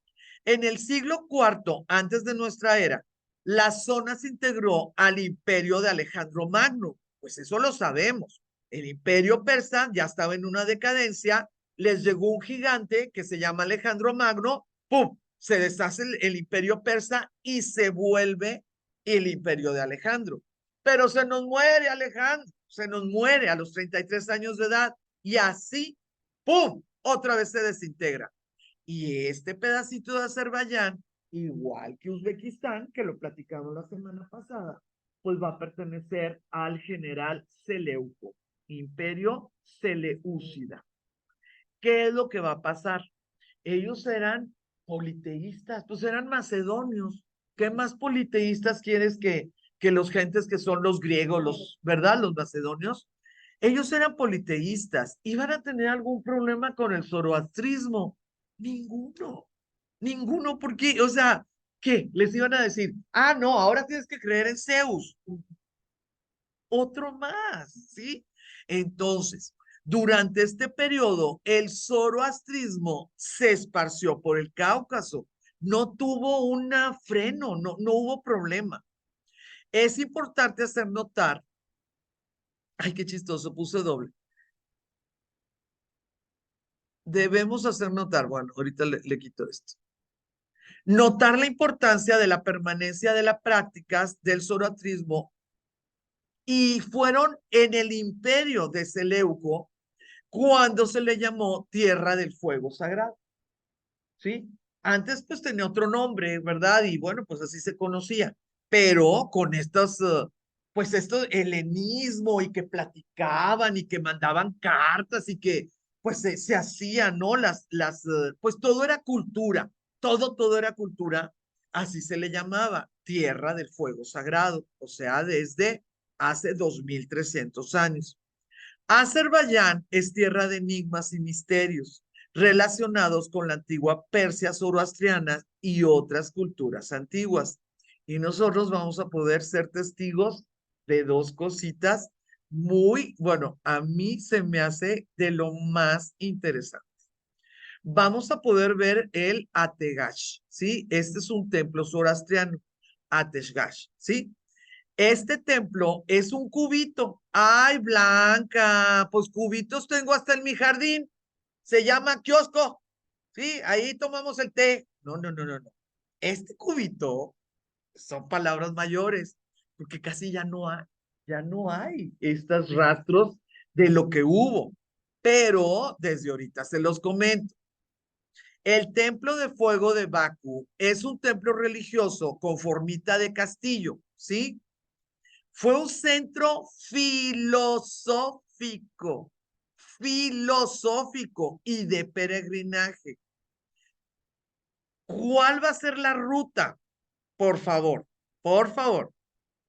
En el siglo IV, antes de nuestra era, la zona se integró al imperio de Alejandro Magno. Pues eso lo sabemos. El imperio persa ya estaba en una decadencia, les llegó un gigante que se llama Alejandro Magno, ¡pum! Se deshace el imperio persa y se vuelve el imperio de Alejandro. Pero se nos muere Alejandro, se nos muere a los 33 años de edad y así, ¡pum! Otra vez se desintegra. Y este pedacito de Azerbaiyán, igual que Uzbekistán, que lo platicamos la semana pasada, pues va a pertenecer al general Seleuco, Imperio Seleúcida. ¿Qué es lo que va a pasar? Ellos eran politeístas, pues eran macedonios. ¿Qué más politeístas quieres que los gentes que son los griegos, ¿verdad? Los macedonios. Ellos eran politeístas. ¿Iban a tener algún problema con el zoroastrismo? Ninguno. Ninguno, porque, o sea, ¿qué? Les iban a decir, ah, no, ahora tienes que creer en Zeus. Otro más, ¿sí? Entonces, durante este periodo, el zoroastrismo se esparció por el Cáucaso. No tuvo un freno, no hubo problema. Es importante hacer notar, ay, qué chistoso, puse doble. Debemos hacer notar, bueno, ahorita le quito esto. Notar la importancia de la permanencia de las prácticas del zoroastrismo y fueron en el imperio de Seleuco cuando se le llamó Tierra del Fuego Sagrado, ¿sí? Antes pues tenía otro nombre, ¿verdad? Y bueno, pues así se conocía, pero con estos, pues estos helenismo y que platicaban y que mandaban cartas y que pues se hacían, ¿no? Pues todo era cultura, todo era cultura, así se le llamaba Tierra del Fuego Sagrado, o sea, desde hace 2300 años. Azerbaiyán es tierra de enigmas y misterios relacionados con la antigua Persia zoroastriana y otras culturas antiguas. Y nosotros vamos a poder ser testigos de dos cositas muy, bueno, a mí se me hace de lo más interesante. Vamos a poder ver el Ategash, ¿sí? Este es un templo zoroastriano, Ategash, ¿sí? Este templo es un cubito. Ay, Blanca, pues cubitos tengo hasta en mi jardín. Se llama kiosco. Sí, ahí tomamos el té. No, no, no, no, no. Este cubito son palabras mayores, porque casi ya no hay estos rastros de lo que hubo. Pero desde ahorita se los comento. El templo de fuego de Bakú es un templo religioso con formita de castillo, ¿sí? Fue un centro filosófico y de peregrinaje. ¿Cuál va a ser la ruta? Por favor,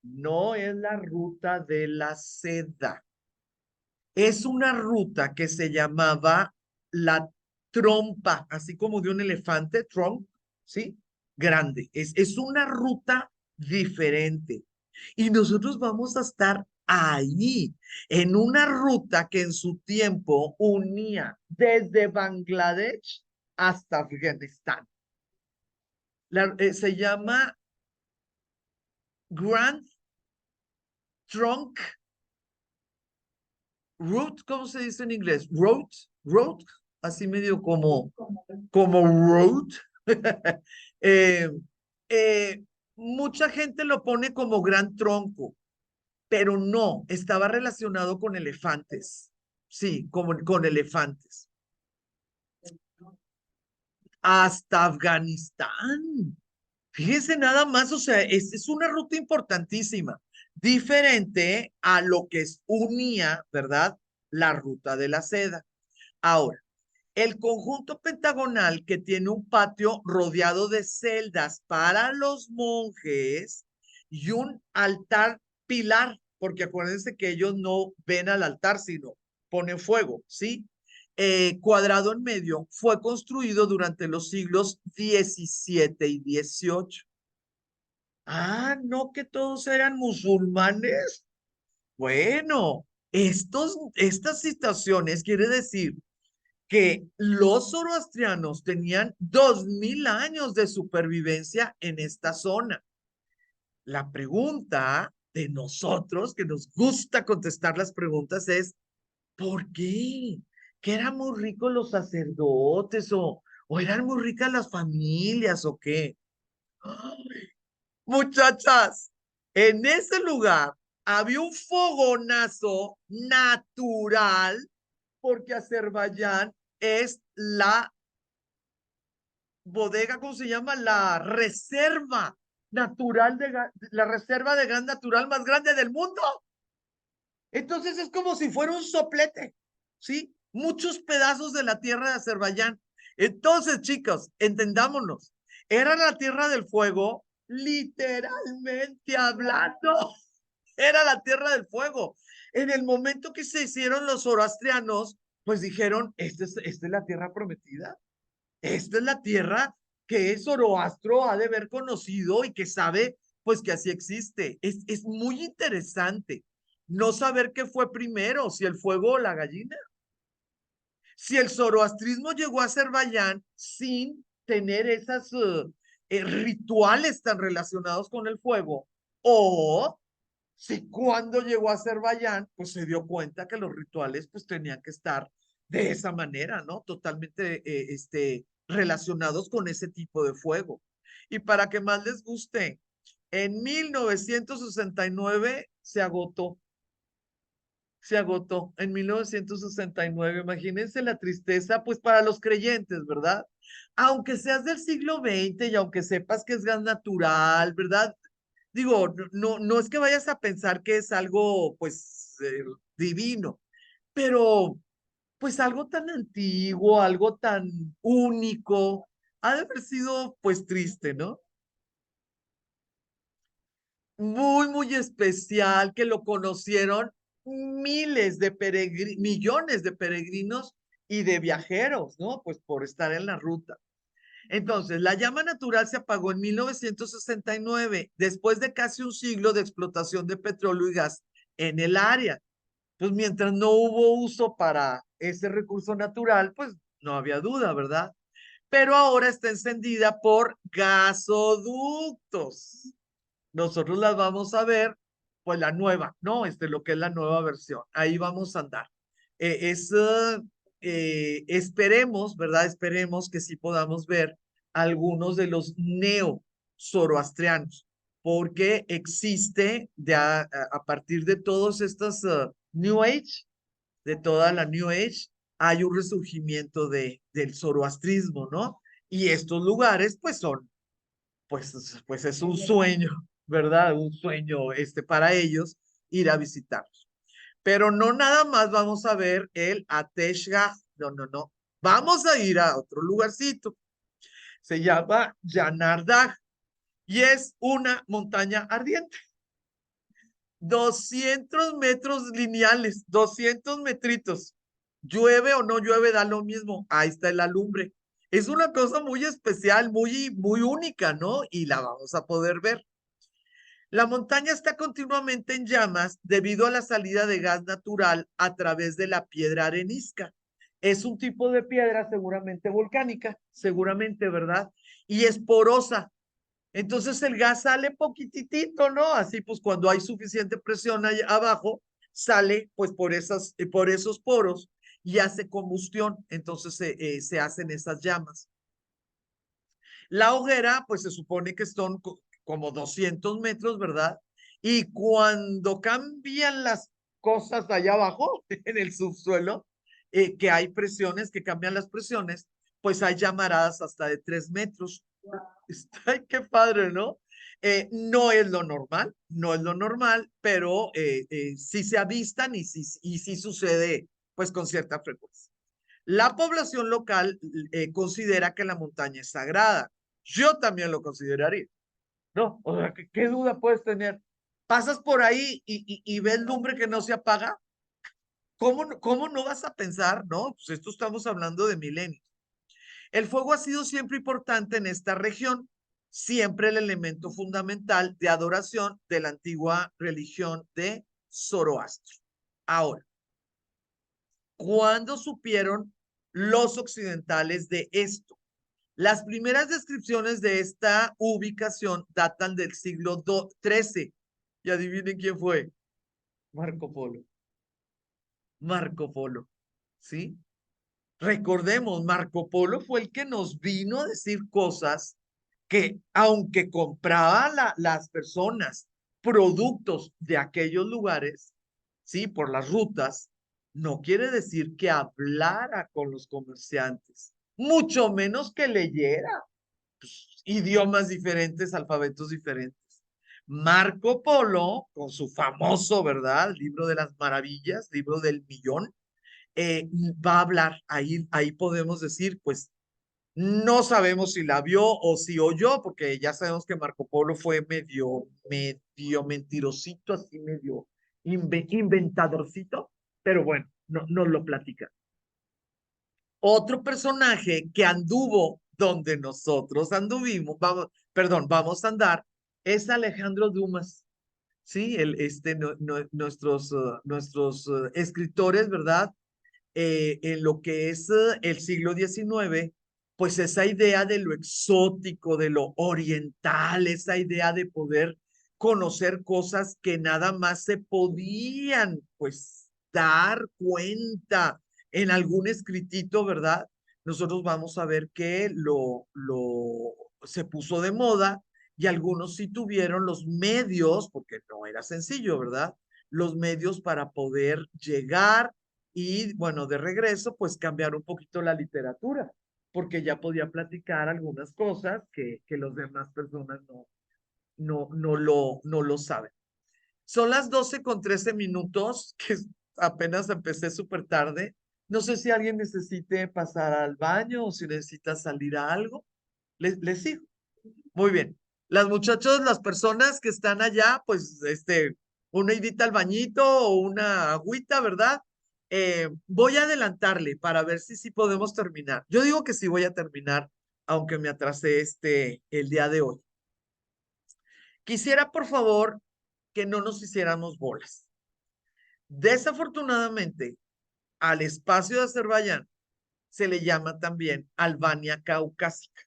no es la ruta de la seda. Es una ruta que se llamaba la trompa, así como de un elefante, tromp, ¿sí? Grande. Es una ruta diferente. Y nosotros vamos a estar ahí, en una ruta que en su tiempo unía desde Bangladesh hasta Afganistán. Se llama Grand Trunk Route, ¿cómo se dice en inglés? Road, así medio como road. Eh, Mucha gente lo pone como gran tronco, pero no, estaba relacionado con elefantes. Sí, con elefantes. Hasta Afganistán. Fíjense nada más, o sea, es una ruta importantísima, diferente a lo que unía, ¿verdad? La ruta de la seda. Ahora, el conjunto pentagonal que tiene un patio rodeado de celdas para los monjes y un altar pilar, porque acuérdense que ellos no ven al altar, sino ponen fuego, ¿sí? Cuadrado en medio, fue construido durante los siglos XVII y XVIII. Ah, no, que todos eran musulmanes. Bueno, estas situaciones quiere decir que los zoroastrianos tenían 2000 años de supervivencia en esta zona. La pregunta de nosotros, que nos gusta contestar las preguntas, es ¿por qué? ¿Que eran muy ricos los sacerdotes o eran muy ricas las familias o qué? ¡Ay! Muchachas, en ese lugar había un fogonazo natural porque Azerbaiyán es la bodega, ¿cómo se llama? La reserva natural la reserva de gas natural más grande del mundo. Entonces es como si fuera un soplete, ¿sí? Muchos pedazos de la tierra de Azerbaiyán. Entonces, chicos, entendámonos, era la tierra del fuego, literalmente hablando, era la tierra del fuego. En el momento que se hicieron los zoroastrianos, pues dijeron, esta es la tierra prometida. Esta es la tierra que Zoroastro ha de haber conocido y que sabe, pues que así existe. Es muy interesante no saber qué fue primero, si el fuego o la gallina. Si el zoroastrismo llegó a Azerbaiyán sin tener esas rituales tan relacionados con el fuego, o si cuando llegó a Azerbaiyán, pues se dio cuenta que los rituales pues tenían que estar de esa manera, ¿no? Totalmente relacionados con ese tipo de fuego. Y para que más les guste, en 1969 se agotó en 1969. Imagínense la tristeza, pues para los creyentes, ¿verdad? Aunque seas del siglo XX y aunque sepas que es gas natural, ¿verdad? Digo, no es que vayas a pensar que es algo, pues, divino, pero, pues, algo tan antiguo, algo tan único, ha de haber sido, pues, triste, ¿no? Muy, muy especial, que lo conocieron millones de peregrinos y de viajeros, ¿no? Pues por estar en la ruta. Entonces, la llama natural se apagó en 1969, después de casi un siglo de explotación de petróleo y gas en el área. Pues mientras no hubo uso para ese recurso natural, pues no había duda, ¿verdad? Pero ahora está encendida por gasoductos. Nosotros las vamos a ver, pues la nueva, ¿no? Lo que es la nueva versión. Ahí vamos a andar. Es esperemos, ¿verdad? Esperemos que sí podamos ver algunos de los neo-zoroastrianos, porque existe a partir de todos estos New Age, de toda la New Age, hay un resurgimiento del zoroastrismo, ¿no? Y estos lugares, pues son, pues es un sueño, ¿verdad? Un sueño para ellos ir a visitarlos. Pero no nada más vamos a ver el Ateshgah, no, no, no. Vamos a ir a otro lugarcito. Se llama Yanardaj y es una montaña ardiente. 200 metros lineales, 200 metritos. Llueve o no llueve, da lo mismo. Ahí está la lumbre. Es una cosa muy especial, muy, muy única, ¿no? Y la vamos a poder ver. La montaña está continuamente en llamas debido a la salida de gas natural a través de la piedra arenisca. Es un tipo de piedra seguramente volcánica, seguramente, ¿verdad? Y es porosa. Entonces el gas sale poquitito, ¿no? Así pues cuando hay suficiente presión allá abajo, sale pues por esos poros y hace combustión. Entonces se hacen esas llamas. La hoguera, pues se supone que son como 200 metros, ¿verdad? Y cuando cambian las cosas allá abajo, en el subsuelo, que hay presiones, que cambian las presiones, pues hay llamaradas hasta de 3 metros. Ay, qué padre, ¿no? No es lo normal, no es lo normal, pero sí se avistan y sí sucede, pues con cierta frecuencia. La población local considera que la montaña es sagrada. Yo también lo consideraría, ¿no? O sea, ¿qué duda puedes tener? Pasas por ahí y ves lumbre que no se apaga. ¿Cómo no vas a pensar, no? Pues esto estamos hablando de milenios. El fuego ha sido siempre importante en esta región, siempre el elemento fundamental de adoración de la antigua religión de Zoroastro. Ahora, ¿cuándo supieron los occidentales de esto? Las primeras descripciones de esta ubicación datan del siglo XIII. Y adivinen quién fue. Marco Polo. Marco Polo. ¿Sí? Recordemos, Marco Polo fue el que nos vino a decir cosas que, aunque compraba las personas productos de aquellos lugares, ¿sí? Por las rutas, no quiere decir que hablara con los comerciantes, mucho menos que leyera idiomas diferentes, alfabetos diferentes. Marco Polo, con su famoso, ¿verdad? Libro de las maravillas, libro del millón, va a hablar. Ahí podemos decir, pues, no sabemos si la vio o si oyó, porque ya sabemos que Marco Polo fue medio mentirosito, así medio inventadorcito, pero bueno, no, nos lo platica. Otro personaje que anduvo donde nosotros anduvimos, vamos a andar, es Alejandro Dumas. Sí, nuestros escritores, ¿verdad? En lo que es el siglo XIX, pues esa idea de lo exótico, de lo oriental, esa idea de poder conocer cosas que nada más se podían, pues, dar cuenta en algún escritito, ¿verdad? Nosotros vamos a ver que se puso de moda y algunos sí tuvieron los medios, porque no era sencillo, ¿verdad? Los medios para poder llegar y bueno, de regreso, pues cambiar un poquito la literatura, porque ya podía platicar algunas cosas que los demás personas no lo saben. Son las 12:13, que apenas empecé súper tarde. No sé si alguien necesite pasar al baño o si necesita salir a algo. Les sigo. Muy bien. Las muchachos, las personas que están allá, pues, una idita al bañito o una agüita, ¿verdad? Voy a adelantarle para ver si podemos terminar. Yo digo que sí voy a terminar, aunque me atrasé el día de hoy. Quisiera, por favor, que no nos hiciéramos bolas. Desafortunadamente, al espacio de Azerbaiyán se le llama también Albania caucásica.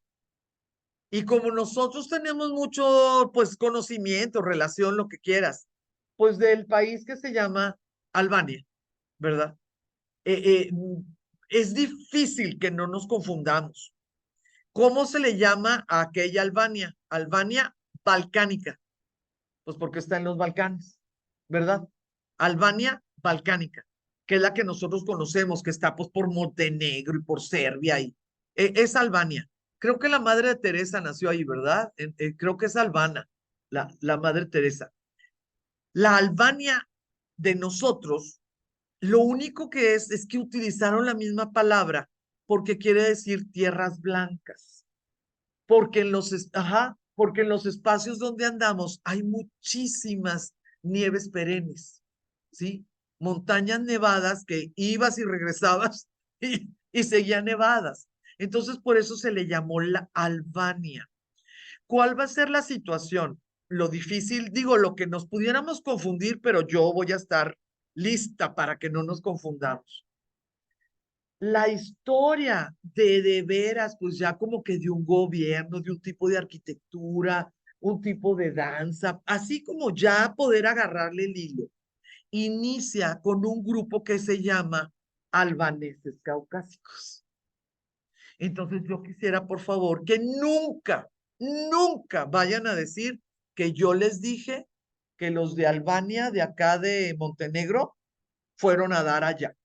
Y como nosotros tenemos mucho, pues, conocimiento, relación, lo que quieras, pues del país que se llama Albania, ¿verdad? es difícil que no nos confundamos. ¿Cómo se le llama a aquella Albania? Albania balcánica. Pues porque está en los Balcanes, ¿verdad? Albania balcánica, que es la que nosotros conocemos, que está pues por Montenegro y por Serbia y es Albania. Creo que la Madre Teresa nació ahí, ¿verdad? Creo que es albana, la Madre Teresa. La Albania de nosotros, lo único que es que utilizaron la misma palabra porque quiere decir tierras blancas. Porque porque en los espacios donde andamos hay muchísimas nieves perennes, ¿sí? Montañas nevadas que ibas y regresabas y seguían nevadas. Entonces, por eso se le llamó la Albania. ¿Cuál va a ser la situación? Lo difícil, digo, lo que nos pudiéramos confundir, pero yo voy a estar lista para que no nos confundamos. La historia de veras, pues ya como que de un gobierno, de un tipo de arquitectura, un tipo de danza, así como ya poder agarrarle el hilo, inicia con un grupo que se llama albaneses caucásicos. Entonces yo quisiera, por favor, que nunca, nunca vayan a decir que yo les dije que los de Albania, de acá de Montenegro, fueron a dar allá.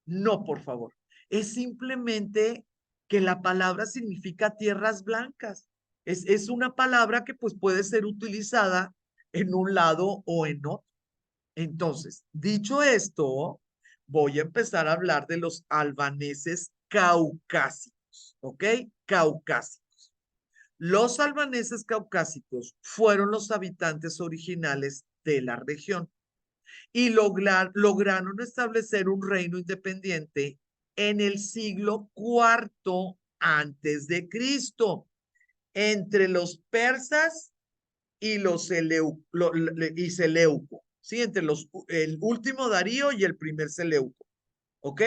No, por favor. Es simplemente que la palabra significa tierras blancas. Es una palabra que pues puede ser utilizada en un lado o en otro. Entonces, dicho esto, voy a empezar a hablar de los albaneses caucásicos, ¿ok? Caucásicos. Los albaneses caucásicos fueron los habitantes originales de la región y lograron establecer un reino independiente en el siglo IV antes de Cristo, entre los persas y los Seleuco, ¿sí? Entre el último Darío y el primer Seleuco, ¿ok?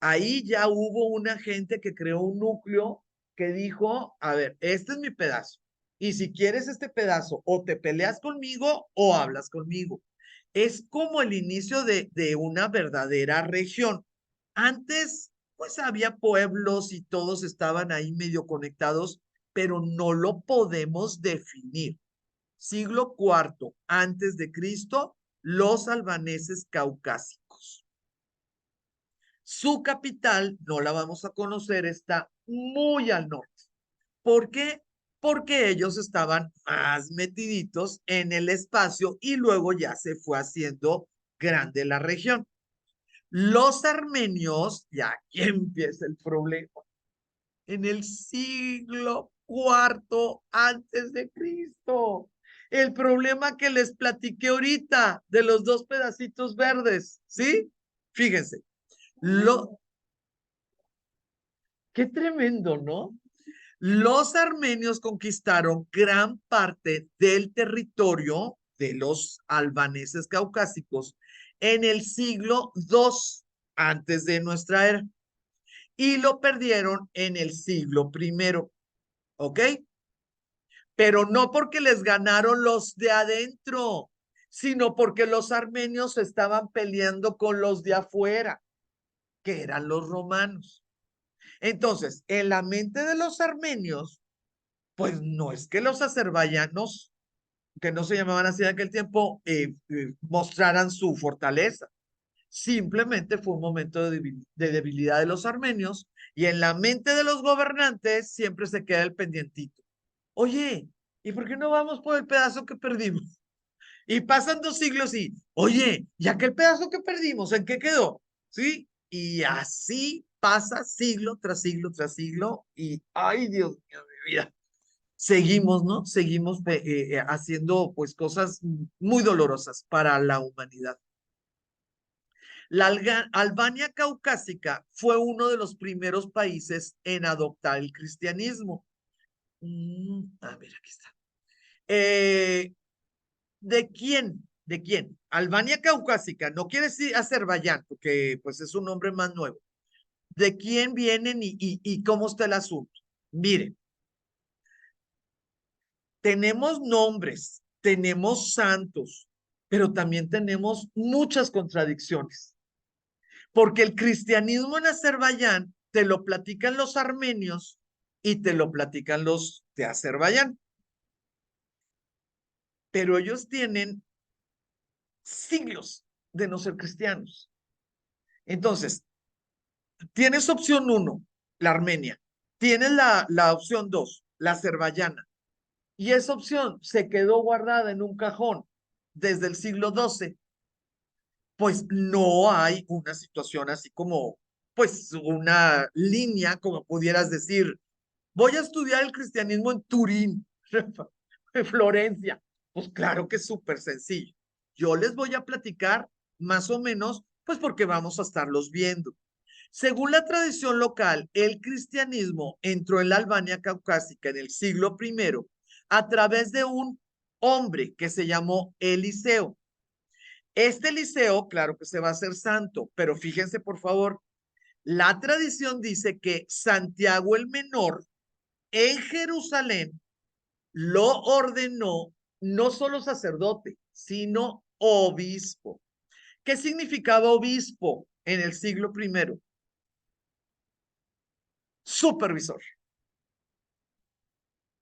Ahí ya hubo una gente que creó un núcleo que dijo, a ver, este es mi pedazo. Y si quieres este pedazo, o te peleas conmigo o hablas conmigo. Es como el inicio de una verdadera región. Antes, pues había pueblos y todos estaban ahí medio conectados, pero no lo podemos definir. Siglo IV antes de Cristo, los albaneses caucásicos. Su capital, no la vamos a conocer, está muy al norte. ¿Por qué? Porque ellos estaban más metiditos en el espacio y luego ya se fue haciendo grande la región. Los armenios, ya aquí empieza el problema, en el siglo IV antes de Cristo. El problema que les platiqué ahorita de los dos pedacitos verdes, ¿sí? Fíjense, lo, qué tremendo, ¿no? Los armenios conquistaron gran parte del territorio de los albaneses caucásicos en el siglo II antes de nuestra era y lo perdieron en el siglo I, ¿ok? Pero no porque les ganaron los de adentro, sino porque los armenios estaban peleando con los de afuera, que eran los romanos. Entonces, en la mente de los armenios, pues no es que los azerbaiyanos, que no se llamaban así en aquel tiempo, mostraran su fortaleza. Simplemente fue un momento de debilidad de los armenios y en la mente de los gobernantes siempre se queda el pendientito. Oye, ¿y por qué no vamos por el pedazo que perdimos? Y pasan 2 siglos y, oye, ¿y aquel pedazo que perdimos, en qué quedó? ¿Sí? Y así pasa siglo tras siglo tras siglo y, ay, Dios mío, mi vida. Seguimos, ¿no? Seguimos haciendo pues cosas muy dolorosas para la humanidad. La Albania caucásica fue uno de los primeros países en adoptar el cristianismo. A ver, aquí está. ¿De quién? ¿De quién? Albania caucásica, no quiere decir Azerbaiyán, porque pues es un nombre más nuevo. ¿De quién vienen y cómo está el asunto? Miren, tenemos nombres, tenemos santos, pero también tenemos muchas contradicciones. porque el cristianismo en Azerbaiyán te lo platican los armenios y te lo platican los de Azerbaiyán. Pero ellos tienen siglos de no ser cristianos. Entonces, tienes opción 1, la Armenia. Tienes la opción 2, la azerbaiyana. Y esa opción se quedó guardada en un cajón desde el siglo XII. Pues no hay una situación así como, pues una línea, como pudieras decir, voy a estudiar el cristianismo en Turín, en Florencia. Pues claro que es súper sencillo. Yo les voy a platicar más o menos, pues porque vamos a estarlos viendo. Según la tradición local, el cristianismo entró en la Albania caucásica en el siglo I a través de un hombre que se llamó Eliseo. Este Eliseo, claro que se va a hacer santo, pero fíjense por favor, la tradición dice que Santiago el Menor en Jerusalén lo ordenó no solo sacerdote, sino obispo. ¿Qué significaba obispo en el siglo I? Supervisor.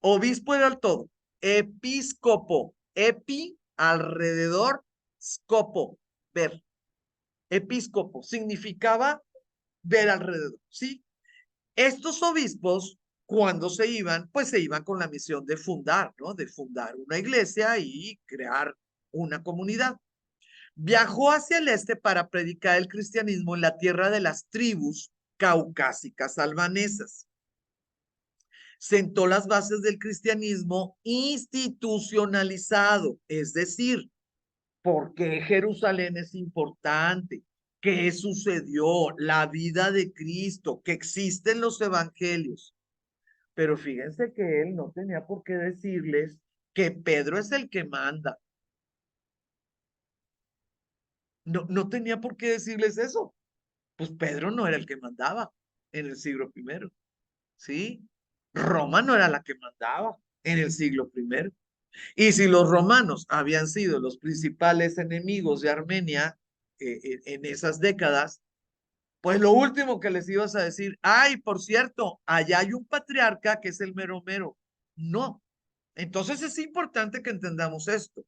Obispo era el todo. Episcopo. Epi, alrededor, scopo, ver. Episcopo significaba ver alrededor, ¿sí? Estos obispos, cuando se iban, pues se iban con la misión de fundar, ¿no? De fundar una iglesia y crear una comunidad. Viajó hacia el este para predicar el cristianismo en la tierra de las tribus caucásicas albanesas. Sentó las bases del cristianismo institucionalizado, es decir, ¿por qué Jerusalén es importante? ¿Qué sucedió? La vida de Cristo, que existen los evangelios. Pero fíjense que él no tenía por qué decirles que Pedro es el que manda. No, no tenía por qué decirles eso. Pues Pedro no era el que mandaba en el siglo I, ¿sí? Roma no era la que mandaba en el siglo I. Y si los romanos habían sido los principales enemigos de Armenia en esas décadas, pues lo último que les ibas a decir, ay, por cierto, allá hay un patriarca que es el mero mero. No. Entonces es importante que entendamos esto.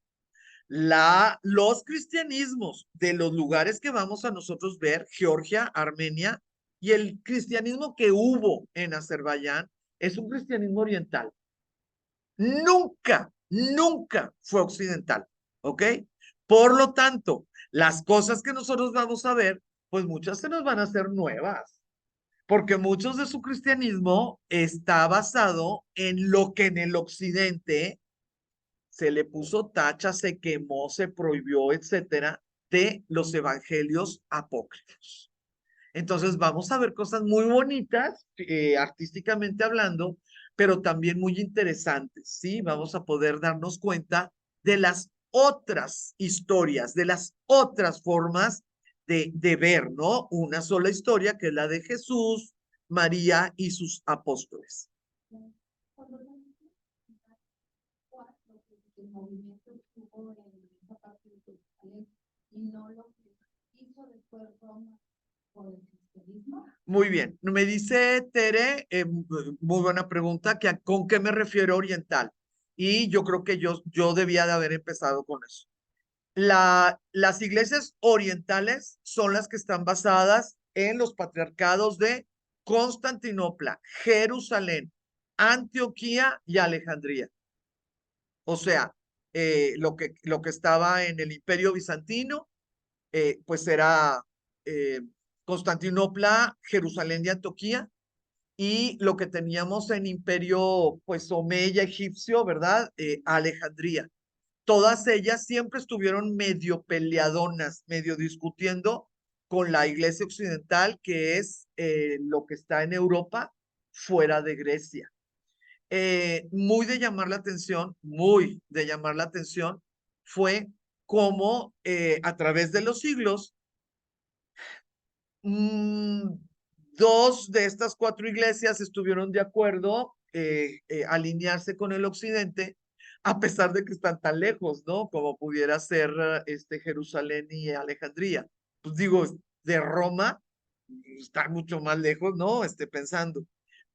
Los cristianismos de los lugares que vamos a nosotros ver, Georgia, Armenia, y el cristianismo que hubo en Azerbaiyán, es un cristianismo oriental. Nunca, nunca fue occidental, ¿ok? Por lo tanto, las cosas que nosotros vamos a ver, pues muchas se nos van a hacer nuevas, porque muchos de su cristianismo está basado en lo que en el occidente se le puso tacha, se quemó, se prohibió, etcétera, de los evangelios apócrifos. Entonces vamos a ver cosas muy bonitas, artísticamente hablando, pero también muy interesantes, ¿sí? Vamos a poder darnos cuenta de las otras historias, de las otras formas de ver, ¿no? Una sola historia que es la de Jesús, María y sus apóstoles. El movimiento estuvo en esa parte de Jerusalén y no lo que hizo después Roma por el cristianismo. Muy bien, me dice Tere, muy buena pregunta, que ¿con qué me refiero oriental? Y yo creo que yo debía de haber empezado con eso. Las iglesias orientales son las que están basadas en los patriarcados de Constantinopla, Jerusalén, Antioquía y Alejandría. O sea, lo que estaba en el Imperio Bizantino, pues era eh, Constantinopla, Jerusalén y Antioquía, y lo que teníamos en Imperio, pues Omeya egipcio, ¿verdad? Alejandría. Todas ellas siempre estuvieron medio peleadonas, medio discutiendo con la iglesia occidental, que es lo que está en Europa, fuera de Grecia. Muy de llamar la atención, muy de llamar la atención, fue cómo a través de los siglos, mm, dos de estas cuatro iglesias estuvieron de acuerdo alinearse con el occidente, a pesar de que están tan lejos, ¿no? Como pudiera ser Jerusalén y Alejandría. Pues digo, de Roma, está mucho más lejos, ¿no? Pensando.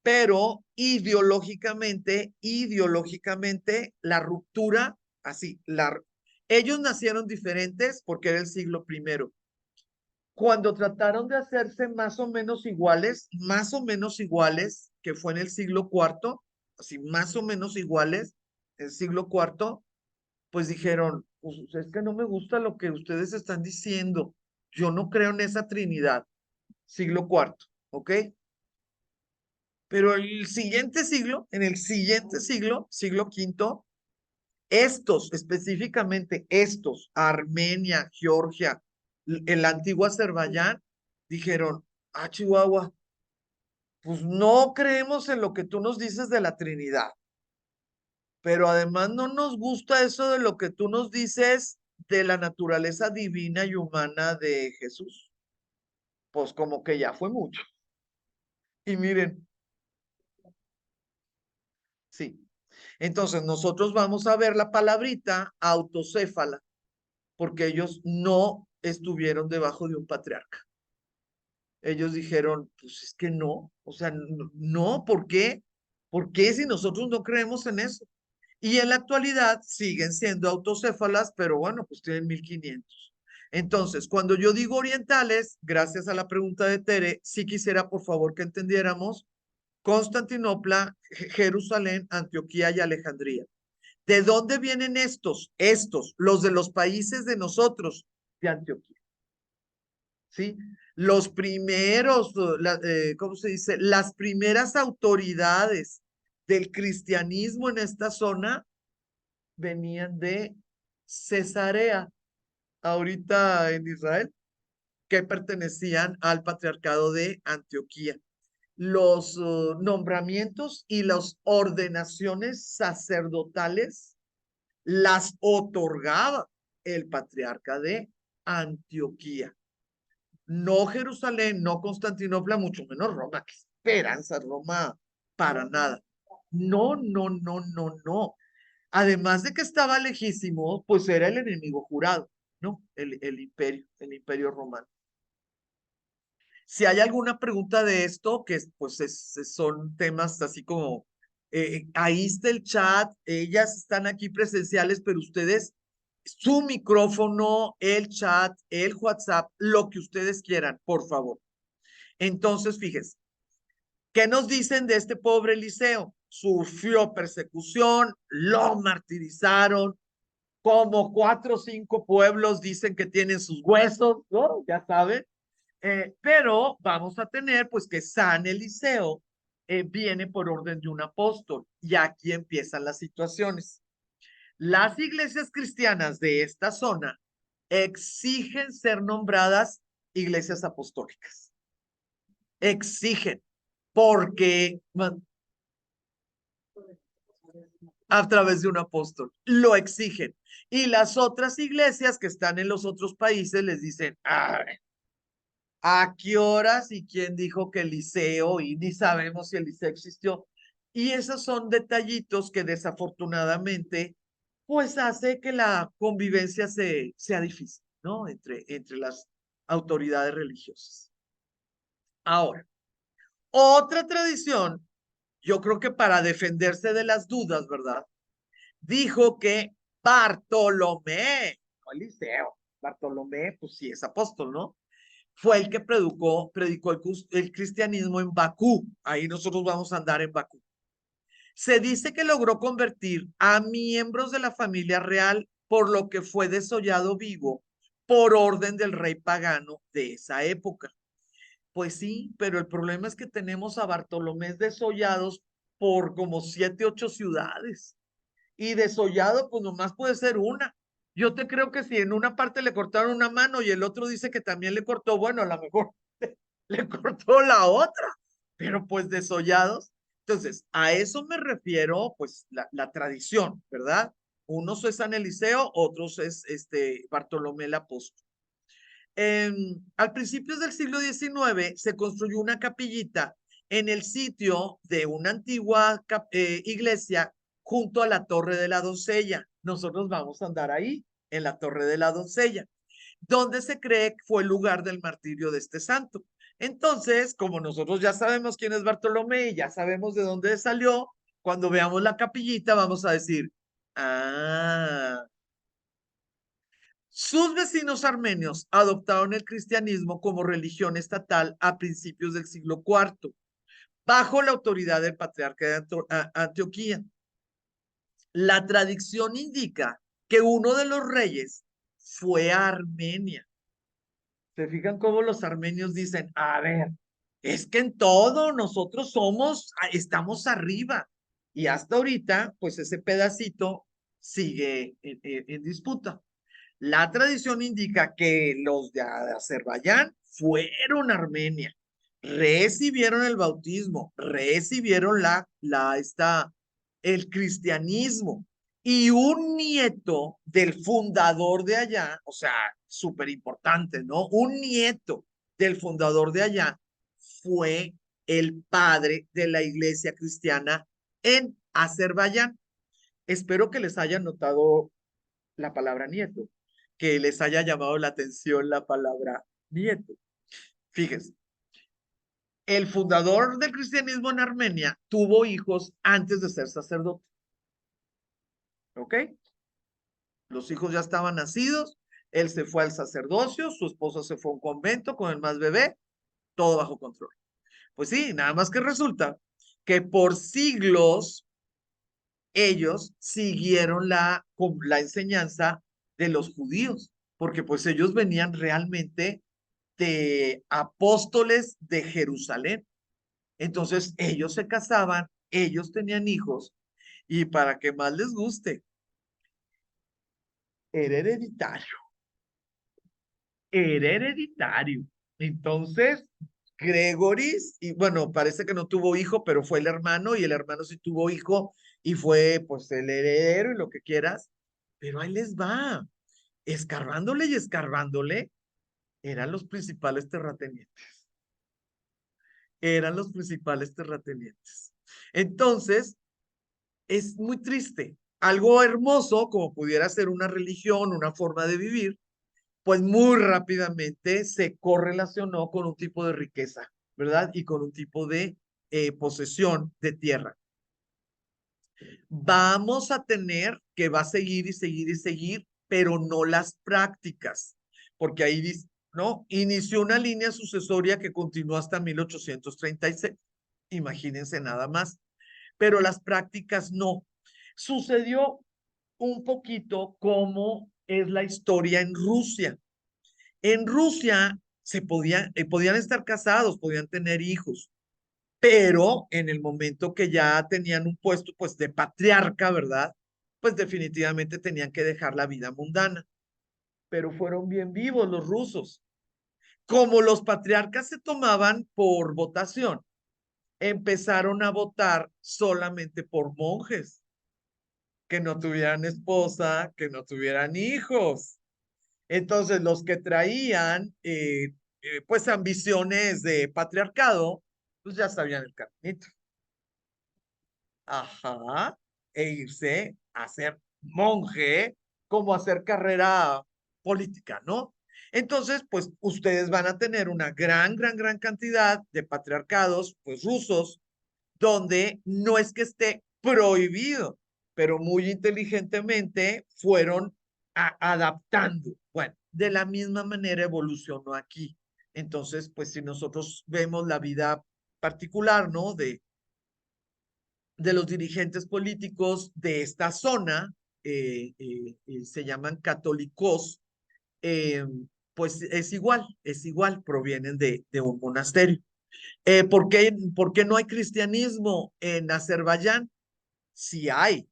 Pero ideológicamente, la ruptura, así, ellos nacieron diferentes porque era el siglo primero. Cuando trataron de hacerse más o menos iguales, que fue en el siglo cuarto, así más o menos iguales, el siglo cuarto, pues dijeron, pues es que no me gusta lo que ustedes están diciendo. Yo no creo en esa Trinidad. Siglo cuarto, ¿ok? Pero el siguiente siglo, en el siguiente siglo, siglo quinto, específicamente estos, Armenia, Georgia, el antiguo Azerbaiyán, dijeron, ah, Chihuahua, pues no creemos en lo que tú nos dices de la Trinidad, pero además no nos gusta eso de lo que tú nos dices de la naturaleza divina y humana de Jesús. Pues como que ya fue mucho. Y miren, sí. Entonces nosotros vamos a ver la palabrita autocéfala, porque ellos no estuvieron debajo de un patriarca. Ellos dijeron, pues es que no, o sea, no, ¿por qué? ¿Por qué si nosotros no creemos en eso? Y en la actualidad siguen siendo autocéfalas, pero bueno, pues tienen 1500. Entonces, cuando yo digo orientales, gracias a la pregunta de Tere, sí quisiera por favor que entendiéramos Constantinopla, Jerusalén, Antioquía y Alejandría. ¿De dónde vienen estos? Los de los países de nosotros, de Antioquía. ¿Sí? Los primeros, ¿cómo se dice? Las primeras autoridades del cristianismo en esta zona venían de Cesarea, ahorita en Israel, que pertenecían al patriarcado de Antioquía. Los nombramientos y las ordenaciones sacerdotales las otorgaba el patriarca de Antioquía. No Jerusalén, no Constantinopla, mucho menos Roma. Qué esperanza, Roma, para nada. No, no, no, no, no. Además de que estaba lejísimo, pues era el enemigo jurado, ¿no? El imperio romano. Si hay alguna pregunta de esto, que pues son temas así como, ahí está el chat, ellas están aquí presenciales, pero ustedes, su micrófono, el chat, el WhatsApp, lo que ustedes quieran, por favor. Entonces, fíjense, ¿qué nos dicen de este pobre Eliseo? Sufrió persecución, lo martirizaron, como 4 o 5 pueblos dicen que tienen sus huesos, ¿no? Ya saben. Pero vamos a tener pues que San Eliseo viene por orden de un apóstol y aquí empiezan las situaciones. Las iglesias cristianas de esta zona exigen ser nombradas iglesias apostólicas. Exigen porque a través de un apóstol lo exigen. Y las otras iglesias que están en los otros países les dicen, ¿a qué horas y quién dijo que Eliseo? Y ni sabemos si Eliseo existió. Y esos son detallitos que desafortunadamente pues hace que la convivencia sea difícil, ¿no? Entre las autoridades religiosas. Ahora, otra tradición, yo creo que para defenderse de las dudas, ¿verdad? Dijo que Bartolomé, no Eliseo, Bartolomé, pues sí es apóstol, ¿no? Fue el que predicó el cristianismo en Bakú. Ahí nosotros vamos a andar en Bakú. Se dice que logró convertir a miembros de la familia real, por lo que fue desollado vivo por orden del rey pagano de esa época. Pues sí, pero el problema es que tenemos a Bartolomé desollados por como 7, 8 ciudades. Y desollado, pues nomás puede ser una. Yo te creo que si en una parte le cortaron una mano y el otro dice que también le cortó, bueno, a lo mejor le cortó la otra, pero pues desollados. Entonces, a eso me refiero, pues, la tradición, ¿verdad? Unos es San Eliseo, otros es Bartolomé el Apóstol. Al principios del siglo XIX se construyó una capillita en el sitio de una antigua iglesia junto a la Torre de la Doncella. Nosotros vamos a andar ahí, en la Torre de la Doncella. donde se cree que fue el lugar del martirio de este santo. Entonces, como nosotros ya sabemos quién es Bartolomé y ya sabemos de dónde salió, cuando veamos la capillita vamos a decir, ah, sus vecinos armenios adoptaron el cristianismo como religión estatal a principios del siglo IV, bajo la autoridad del patriarca de Antioquía. La tradición indica que uno de los reyes fue a Armenia. ¿Se fijan cómo los armenios dicen, a ver, es que en todo nosotros estamos arriba? Y hasta ahorita, pues ese pedacito sigue en disputa. La tradición indica que los de Azerbaiyán fueron a Armenia, recibieron el bautismo, recibieron el cristianismo, y un nieto del fundador de allá, o sea, súper importante, ¿no? Un nieto del fundador de allá fue el padre de la iglesia cristiana en Azerbaiyán. Espero que les haya notado la palabra nieto, que les haya llamado la atención la palabra nieto. Fíjense, el fundador del cristianismo en Armenia tuvo hijos antes de ser sacerdote. ¿Ok? Los hijos ya estaban nacidos, él se fue al sacerdocio, su esposa se fue a un convento con el más bebé, todo bajo control. Pues sí, nada más que resulta que por siglos ellos siguieron la enseñanza de los judíos, porque pues ellos venían realmente de apóstoles de Jerusalén. Entonces ellos se casaban, ellos tenían hijos, y para que más les guste, era hereditario, era hereditario. Entonces, Gregoris, y bueno, parece que no tuvo hijo, pero fue el hermano, y el hermano sí tuvo hijo, y fue pues el heredero y lo que quieras, pero ahí les va, escarbándole y escarbándole, eran los principales terratenientes, eran los principales terratenientes. Entonces, es muy triste. Algo hermoso, como pudiera ser una religión, una forma de vivir, pues muy rápidamente se correlacionó con un tipo de riqueza, ¿verdad? Y con un tipo de posesión de tierra. Vamos a tener que va a seguir y seguir y seguir, pero no las prácticas, porque ahí dice, ¿no? Inició una línea sucesoria que continuó hasta 1836. Imagínense nada más, pero las prácticas no. Sucedió un poquito como es la historia en Rusia. En Rusia podían estar casados, podían tener hijos, pero en el momento que ya tenían un puesto pues de patriarca, ¿verdad? Pues definitivamente tenían que dejar la vida mundana. Pero fueron bien vivos los rusos. Como los patriarcas se tomaban por votación, empezaron a votar solamente por monjes, que no tuvieran esposa, que no tuvieran hijos. Entonces, los que traían, pues, ambiciones de patriarcado, pues ya sabían el caminito. Ajá. E irse a ser monje, como hacer carrera política, ¿no? Entonces, pues, ustedes van a tener una gran cantidad de patriarcados, pues, rusos, donde no es que esté prohibido, pero muy inteligentemente fueron adaptando. Bueno, de la misma manera evolucionó aquí. Entonces, pues si nosotros vemos la vida particular, ¿no? De los dirigentes políticos de esta zona, se llaman católicos, eh, pues es igual, provienen de un monasterio. ¿Por qué no hay cristianismo en Azerbaiyán? Sí hay,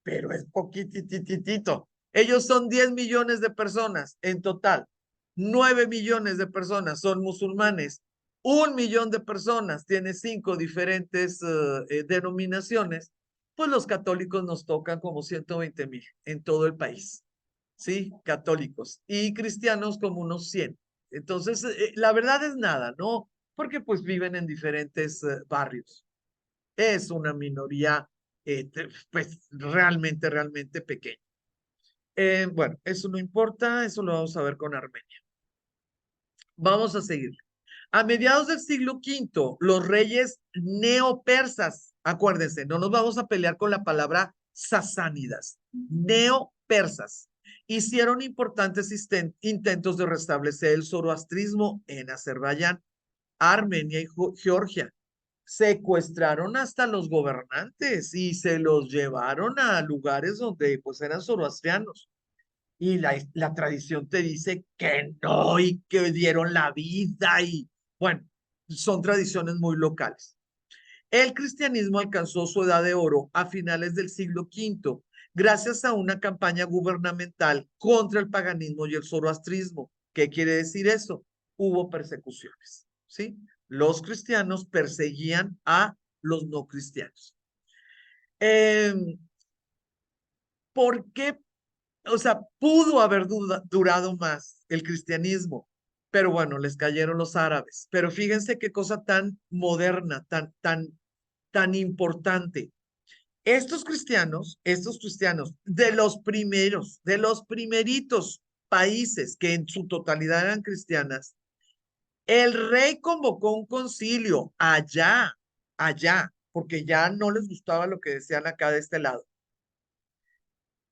pero es poquitititito. Ellos son 10 millones de personas en total. 9 millones de personas son musulmanes. 1 millón de personas tiene 5 diferentes denominaciones. Pues los católicos nos tocan como 120,000 en todo el país. ¿Sí? Católicos. Y cristianos como unos 100. Entonces, la verdad es nada, ¿no? Porque pues viven en diferentes barrios. Es una minoría, pues realmente pequeña. Bueno, eso no importa, eso lo vamos a ver con Armenia. Vamos a seguir. A mediados del siglo V, los reyes neopersas, acuérdense, no nos vamos a pelear con la palabra sasánidas, neopersas, hicieron importantes intentos de restablecer el zoroastrismo en Azerbaiyán, Armenia y Georgia. Secuestraron hasta los gobernantes y se los llevaron a lugares donde pues eran zoroastrianos. Y la tradición te dice que no y que dieron la vida y bueno, son tradiciones muy locales. El cristianismo alcanzó su edad de oro a finales del siglo V gracias a una campaña gubernamental contra el paganismo y el zoroastrismo. ¿Qué quiere decir eso? Hubo persecuciones, ¿sí? Los cristianos perseguían a los no cristianos. ¿Por qué? O sea, pudo haber durado más el cristianismo, pero bueno, les cayeron los árabes. Pero fíjense qué cosa tan moderna, tan importante. Estos cristianos de los primeritos países que en su totalidad eran cristianas, el rey convocó un concilio allá, porque ya no les gustaba lo que decían acá de este lado.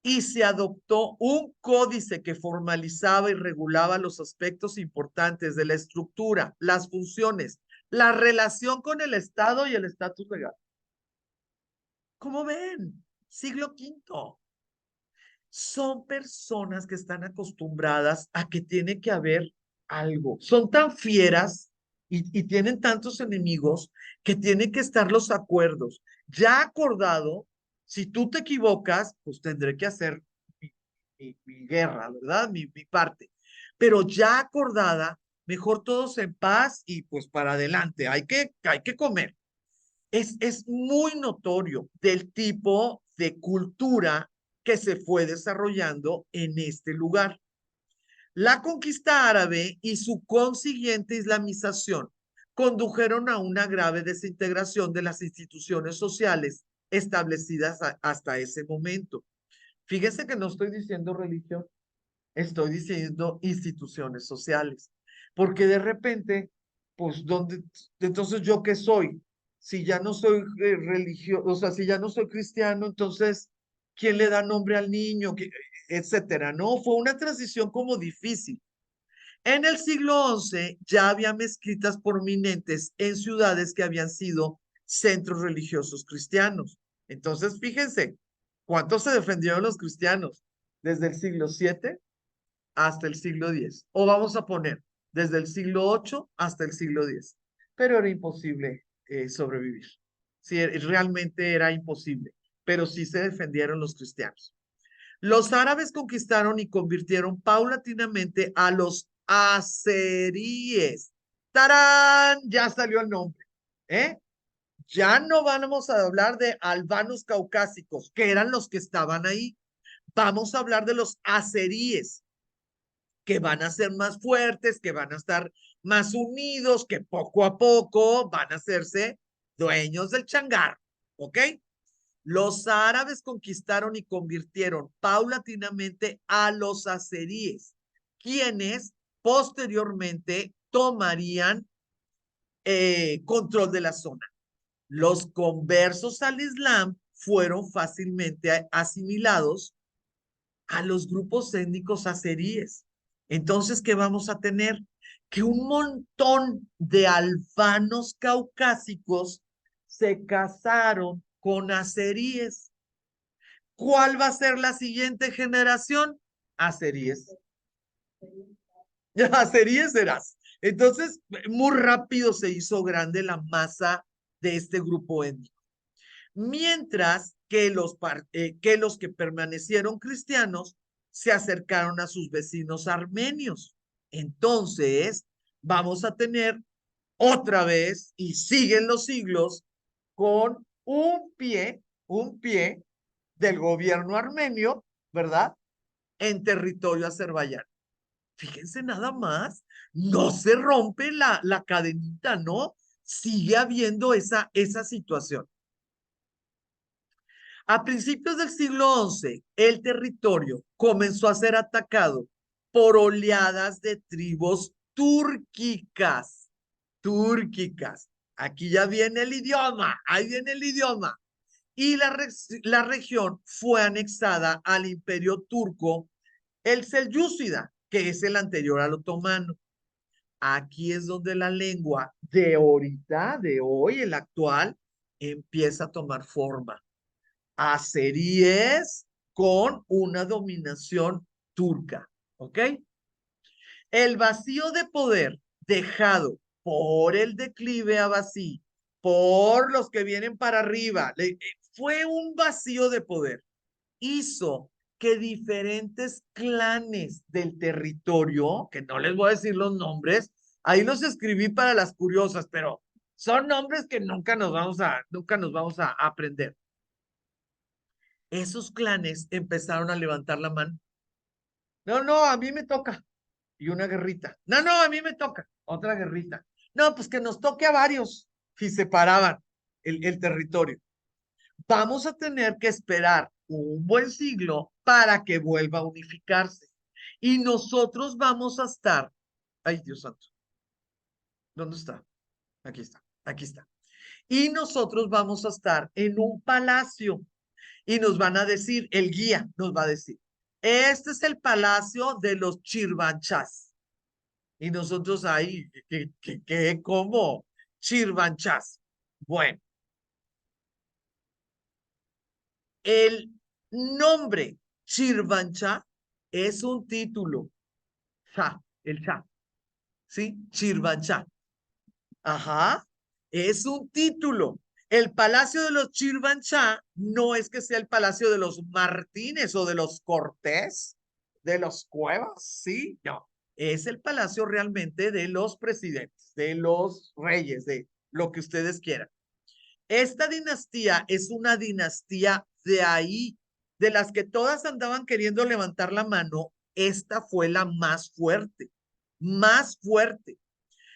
Y se adoptó un códice que formalizaba y regulaba los aspectos importantes de la estructura, las funciones, la relación con el Estado y el estatus legal. ¿Cómo ven? Siglo V. Son personas que están acostumbradas a que tiene que haber algo. Son tan fieras y tienen tantos enemigos que tienen que estar los acuerdos. Ya acordado, si tú te equivocas, pues tendré que hacer mi guerra, ¿verdad? Mi parte. Pero ya acordada, mejor todos en paz y pues para adelante. Hay que comer. Es muy notorio del tipo de cultura que se fue desarrollando en este lugar. La conquista árabe y su consiguiente islamización condujeron a una grave desintegración de las instituciones sociales establecidas hasta ese momento. Fíjese que no estoy diciendo religión, estoy diciendo instituciones sociales, porque de repente, pues, entonces yo qué soy? Si ya no soy religioso, o sea, si ya no soy cristiano, entonces, ¿quién le da nombre al niño? Etcétera, ¿no? Fue una transición como difícil. En el siglo XI ya había mezquitas prominentes en ciudades que habían sido centros religiosos cristianos. Entonces, fíjense, ¿cuánto se defendieron los cristianos? Desde el siglo VII hasta el siglo X. O vamos a poner desde el siglo VIII hasta el siglo X. Pero era imposible sobrevivir. Sí, realmente era imposible. Pero sí se defendieron los cristianos. Los árabes conquistaron y convirtieron paulatinamente a los azeríes. ¡Tarán! Ya salió el nombre. ¿Eh? Ya no vamos a hablar de albanos caucásicos, que eran los que estaban ahí. Vamos a hablar de los azeríes, que van a ser más fuertes, que van a estar más unidos, que poco a poco van a hacerse dueños del changar, ¿ok? Los árabes conquistaron y convirtieron paulatinamente a los azeríes, quienes posteriormente tomarían control de la zona. Los conversos al Islam fueron fácilmente asimilados a los grupos étnicos azeríes. Entonces, ¿qué vamos a tener? Que un montón de albanos caucásicos se casaron con azeríes. ¿Cuál va a ser la siguiente generación? Azeríes. Azeríes serás. Entonces, muy rápido se hizo grande la masa de este grupo étnico. Mientras que los que permanecieron cristianos se acercaron a sus vecinos armenios. Entonces, vamos a tener otra vez, y siguen los siglos, con un pie del gobierno armenio, ¿verdad? En territorio azerbaiyano. Fíjense nada más, no se rompe la cadenita, ¿no? Sigue habiendo esa situación. A principios del siglo XI, el territorio comenzó a ser atacado por oleadas de tribus túrquicas. Túrquicas. Aquí ya viene el idioma, ahí viene el idioma. Y la región fue anexada al imperio turco, el selyúcida, que es el anterior al otomano. Aquí es donde la lengua de ahorita, de hoy, el actual, empieza a tomar forma. Azeríes con una dominación turca, ¿ok? El vacío de poder dejado por el declive abasí, por los que vienen para arriba, fue un vacío de poder. Hizo que diferentes clanes del territorio, que no les voy a decir los nombres, ahí los escribí para las curiosas, pero son nombres que nunca nos vamos a aprender. Esos clanes empezaron a levantar la mano. No, no, a mí me toca. Y una guerrita. No, no, a mí me toca. Otra guerrita. No, pues que nos toque a varios. Y separaban el territorio. Vamos a tener que esperar un buen siglo para que vuelva a unificarse. Y nosotros vamos a estar. Ay, Dios santo. ¿Dónde está? Aquí está. Aquí está. Y nosotros vamos a estar en un palacio. Y nos van a decir, el guía nos va a decir, este es el palacio de los Chirvanchás. Y nosotros ahí, ¿cómo? Chirvanchás. Bueno, el nombre Chirvanchá es un título. El Shah, ¿sí? Chirvanchá. Ajá, es un título. El Palacio de los Chirvanchá no es que sea el Palacio de los Martínez o de los Cortés, de los Cuevas, ¿sí? No, es el palacio realmente de los presidentes, de los reyes, de lo que ustedes quieran. Esta dinastía es una dinastía de ahí, de las que todas andaban queriendo levantar la mano. Esta fue la más fuerte, más fuerte.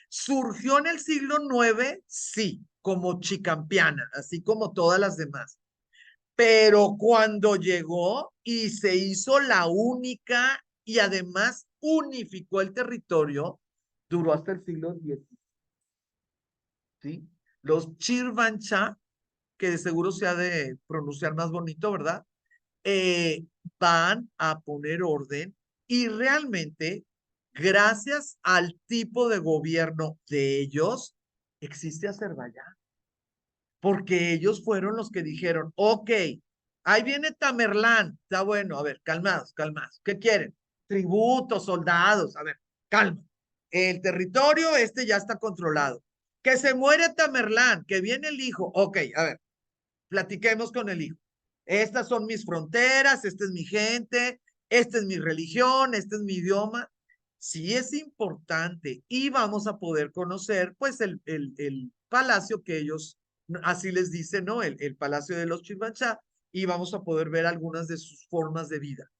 ¿Surgió en el siglo IX? Sí, como chicampiana, así como todas las demás. Pero cuando llegó y se hizo la única y además unificó el territorio, duró hasta el siglo X. ¿Sí? Los Chirvanchá, que de seguro se ha de pronunciar más bonito, ¿verdad? Van a poner orden y realmente, gracias al tipo de gobierno de ellos, existe Azerbaiyán. Porque ellos fueron los que dijeron, ok, ahí viene Tamerlán, está bueno, a ver, calmados, calmados, ¿qué quieren? Tributos, soldados, a ver, calma. El territorio este ya está controlado. Que se muere Tamerlán, que viene el hijo, ok, a ver, platiquemos con el hijo. Estas son mis fronteras, esta es mi gente, esta es mi religión, este es mi idioma. Sí es importante y vamos a poder conocer pues el palacio que ellos, así les dicen, ¿no? El palacio de los Chirvanchá y vamos a poder ver algunas de sus formas de vida.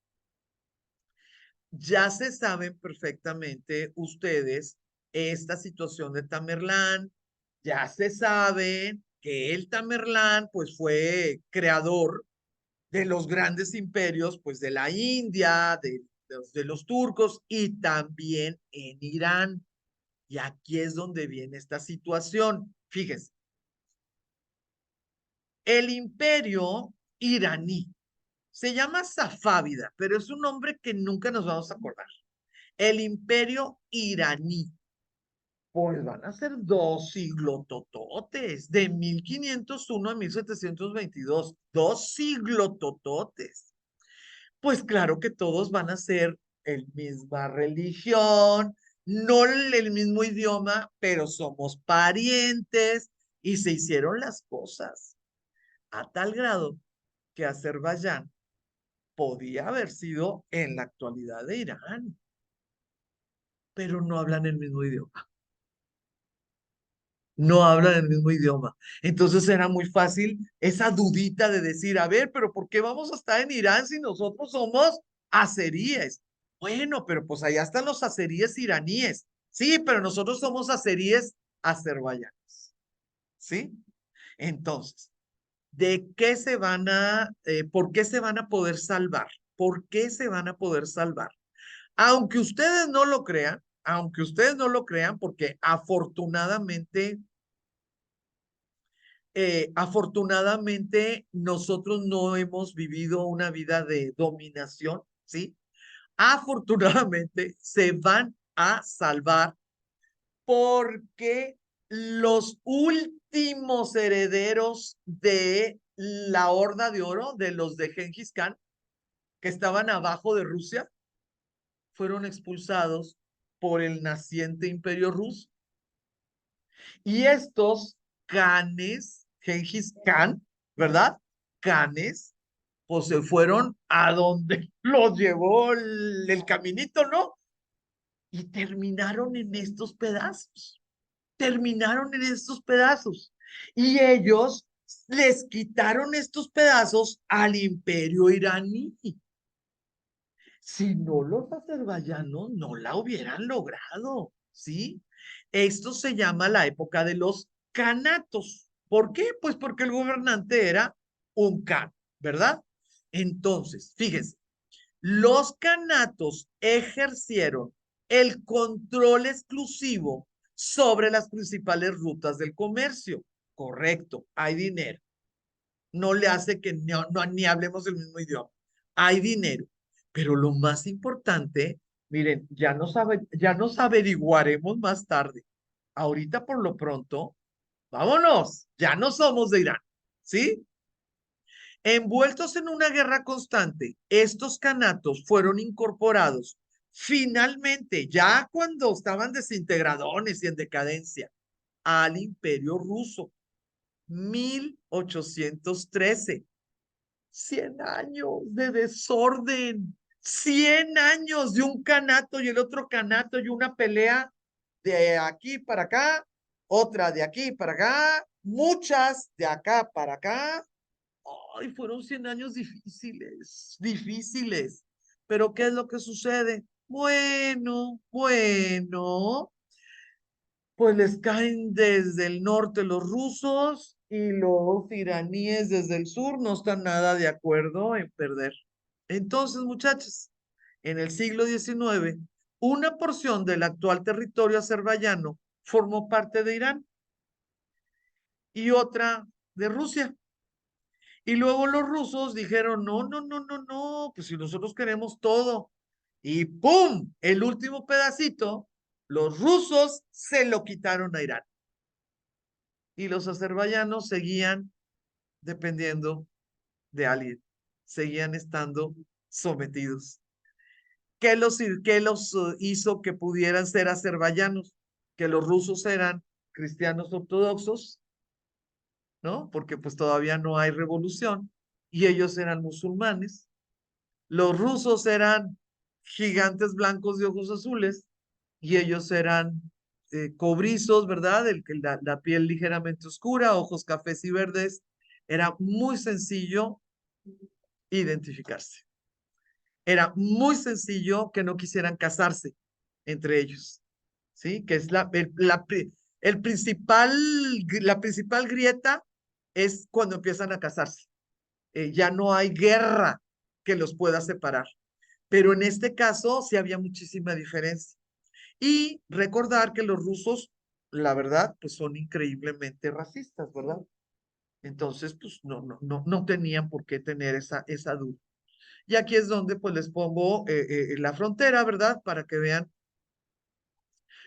Ya se saben perfectamente ustedes esta situación de Tamerlán, ya se saben que el Tamerlán pues fue creador de los grandes imperios pues de la India, de los turcos y también en Irán. Y aquí es donde viene esta situación. Fíjense, el imperio iraní se llama Safávida, pero es un nombre que nunca nos vamos a acordar. El imperio iraní. Pues van a ser 2 siglotototes, de 1501 a 1722, 2 siglotototes. Pues claro que todos van a ser el misma religión, no el mismo idioma, pero somos parientes y se hicieron las cosas a tal grado que Azerbaiyán podía haber sido en la actualidad de Irán, pero no hablan el mismo idioma. No hablan el mismo idioma. Entonces era muy fácil esa dudita de decir, a ver, pero ¿por qué vamos a estar en Irán si nosotros somos azeríes? Bueno, pero pues allá están los azeríes iraníes. Sí, pero nosotros somos azeríes azerbaiyanos. ¿Sí? Entonces, de qué se van a, por qué se van a poder salvar. ¿Por qué se van a poder salvar? Aunque ustedes no lo crean, porque afortunadamente nosotros no hemos vivido una vida de dominación, ¿sí? Afortunadamente se van a salvar porque los últimos herederos de la Horda de Oro, de los de Gengis Khan, que estaban abajo de Rusia, fueron expulsados por el naciente Imperio Ruso. Y estos Khanes, Gengis Khan, ¿verdad? Khanes, pues se fueron a donde los llevó el caminito, ¿no? Y terminaron en estos pedazos. Terminaron en estos pedazos. Y ellos les quitaron estos pedazos al imperio iraní. Si no, los azerbaiyanos no la hubieran logrado, ¿sí? Esto se llama la época de los canatos. ¿Por qué? Pues porque el gobernante era un khan, ¿verdad? Entonces, fíjense, los canatos ejercieron el control exclusivo sobre las principales rutas del comercio. Correcto, hay dinero. No le hace que ni hablemos el mismo idioma. Hay dinero. Pero lo más importante, miren, ya nos averiguaremos más tarde. Ahorita por lo pronto, vámonos, ya no somos de Irán, ¿sí? Envueltos en una guerra constante, estos canatos fueron incorporados finalmente, ya cuando estaban desintegradones y en decadencia, al Imperio Ruso. 1813. 100 años de desorden. 100 años de un canato y el otro canato y una pelea de aquí para acá, otra de aquí para acá, muchas de acá para acá. Ay, fueron 100 años difíciles, difíciles. Pero ¿qué es lo que sucede? Bueno, pues les caen desde el norte los rusos y los iraníes desde el sur no están nada de acuerdo en perder. Entonces, muchachos, en el siglo XIX, una porción del actual territorio azerbaiyano formó parte de Irán y otra de Rusia. Y luego los rusos dijeron, no, pues si nosotros queremos todo. Y ¡pum! El último pedacito, los rusos se lo quitaron a Irán. Y los azerbaiyanos seguían dependiendo de alguien, seguían estando sometidos. ¿Qué los hizo que pudieran ser azerbaiyanos? Que los rusos eran cristianos ortodoxos, ¿no? Porque pues todavía no hay revolución, y ellos eran musulmanes. Los rusos eran gigantes blancos de ojos azules, y ellos eran cobrizos, ¿verdad? La piel ligeramente oscura, ojos cafés y verdes. Era muy sencillo identificarse. Era muy sencillo que no quisieran casarse entre ellos, ¿sí? Que es la principal grieta es cuando empiezan a casarse. Ya no hay guerra que los pueda separar. Pero en este caso sí había muchísima diferencia. Y recordar que los rusos, la verdad, pues son increíblemente racistas, ¿verdad? Entonces, pues no tenían por qué tener esa duda. Y aquí es donde pues les pongo la frontera, ¿verdad? Para que vean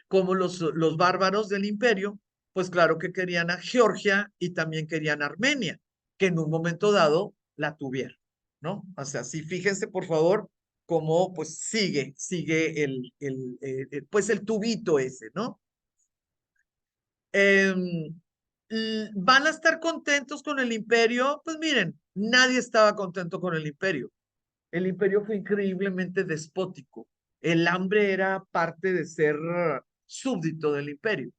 cómo los bárbaros del imperio, pues claro que querían a Georgia y también querían a Armenia, que en un momento dado la tuvieron, ¿no? O sea, sí, fíjense por favor cómo pues sigue pues el tubito ese, ¿no? ¿Van a estar contentos con el imperio? Pues miren, nadie estaba contento con el imperio. El imperio fue increíblemente despótico. El hambre era parte de ser súbdito del imperio.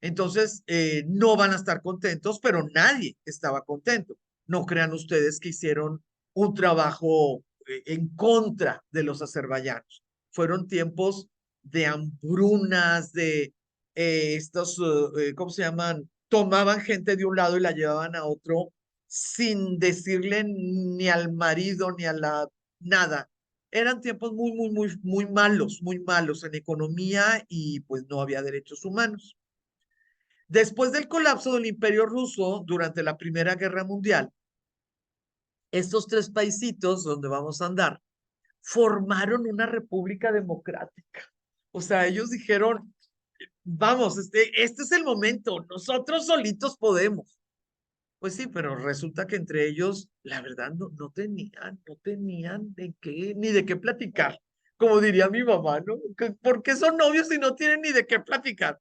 Entonces, no van a estar contentos, pero nadie estaba contento. No crean ustedes que hicieron un trabajo en contra de los azerbaiyanos. Fueron tiempos de hambrunas, de ¿cómo se llaman? Tomaban gente de un lado y la llevaban a otro sin decirle ni al marido ni a la nada. Eran tiempos muy malos en economía y pues no había derechos humanos. Después del colapso del Imperio Ruso durante la Primera Guerra Mundial, estos tres paisitos donde vamos a andar formaron una república democrática. O sea, ellos dijeron, vamos, este es el momento, nosotros solitos podemos. Pues sí, pero resulta que entre ellos, la verdad, no tenían de qué, ni de qué platicar. Como diría mi mamá, ¿no? ¿Por qué son novios y no tienen ni de qué platicar?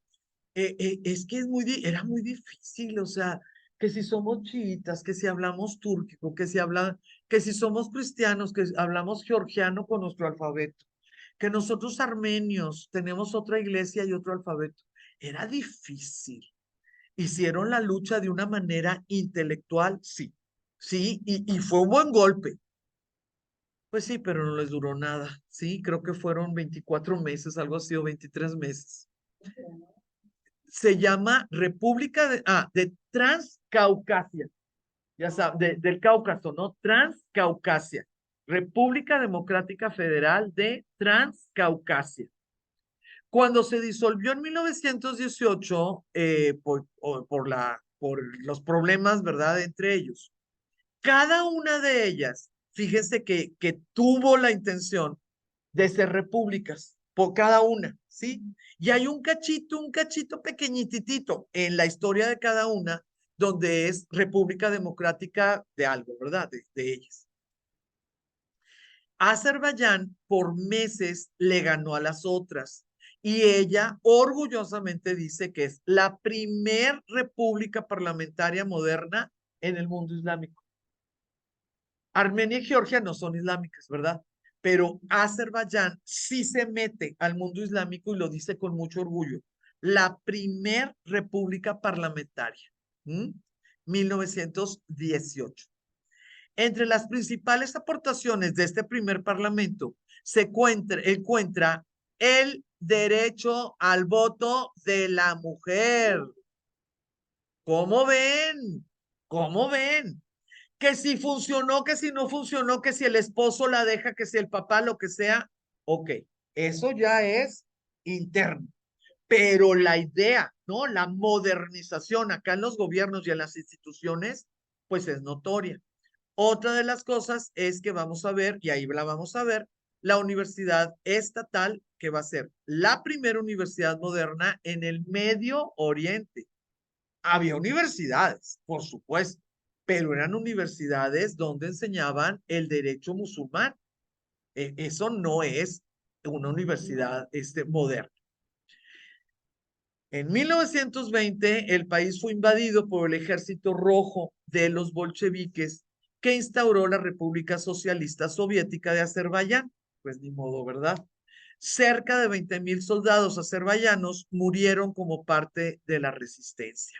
Es que era muy difícil, o sea, que si somos chiitas, que si hablamos túrquico, que si somos cristianos, que hablamos georgiano con nuestro alfabeto, que nosotros armenios tenemos otra iglesia y otro alfabeto. Era difícil. Hicieron la lucha de una manera intelectual, sí, sí, y fue un buen golpe. Pues sí, pero no les duró nada, sí, creo que fueron 24 meses, algo así, o 23 meses. Se llama de Transcaucasia, ya sabes, del Cáucaso, ¿no? Transcaucasia, República Democrática Federal de Transcaucasia. Cuando se disolvió en 1918, por los problemas, ¿verdad?, entre ellos, cada una de ellas, fíjense que tuvo la intención de ser repúblicas, por cada una, ¿sí? Y hay un cachito pequeñitito en la historia de cada una, donde es República Democrática de algo, ¿verdad? De ellas. Azerbaiyán por meses le ganó a las otras y ella orgullosamente dice que es la primer república parlamentaria moderna en el mundo islámico. Armenia y Georgia no son islámicas, ¿verdad? Pero Azerbaiyán sí se mete al mundo islámico y lo dice con mucho orgullo. La primer república parlamentaria, 1918. Entre las principales aportaciones de este primer parlamento se encuentra el derecho al voto de la mujer. ¿Cómo ven? ¿Cómo ven? Que si funcionó, que si no funcionó, que si el esposo la deja, que si el papá, lo que sea. Ok, eso ya es interno. Pero la idea, ¿no? La modernización acá en los gobiernos y en las instituciones, pues es notoria. Otra de las cosas es que vamos a ver, y ahí la vamos a ver, la universidad estatal, que va a ser la primera universidad moderna en el Medio Oriente. Había universidades, por supuesto, pero eran universidades donde enseñaban el derecho musulmán. Eso no es una universidad moderna. En 1920, el país fue invadido por el ejército rojo de los bolcheviques que instauró la República Socialista Soviética de Azerbaiyán. Pues ni modo, ¿verdad? Cerca de 20,000 soldados azerbaiyanos murieron como parte de la resistencia.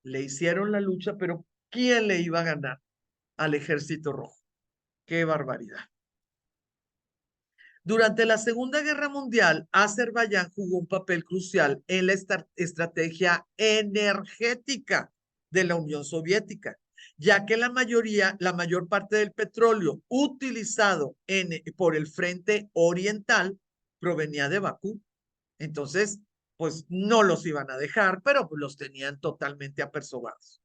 Le hicieron la lucha, pero ¿quién le iba a ganar al ejército rojo? ¡Qué barbaridad! Durante la Segunda Guerra Mundial, Azerbaiyán jugó un papel crucial en la estrategia energética de la Unión Soviética, ya que la mayor parte del petróleo utilizado por el frente oriental provenía de Bakú. Entonces, pues no los iban a dejar, pero pues, los tenían totalmente apersobados.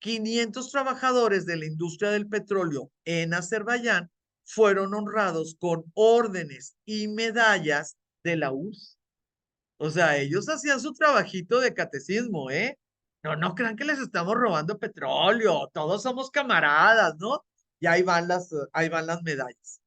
500 trabajadores de la industria del petróleo en Azerbaiyán fueron honrados con órdenes y medallas de la URSS. O sea, ellos hacían su trabajito de catecismo, ¿eh? No crean que les estamos robando petróleo, todos somos camaradas, ¿no? Y ahí van las medallas.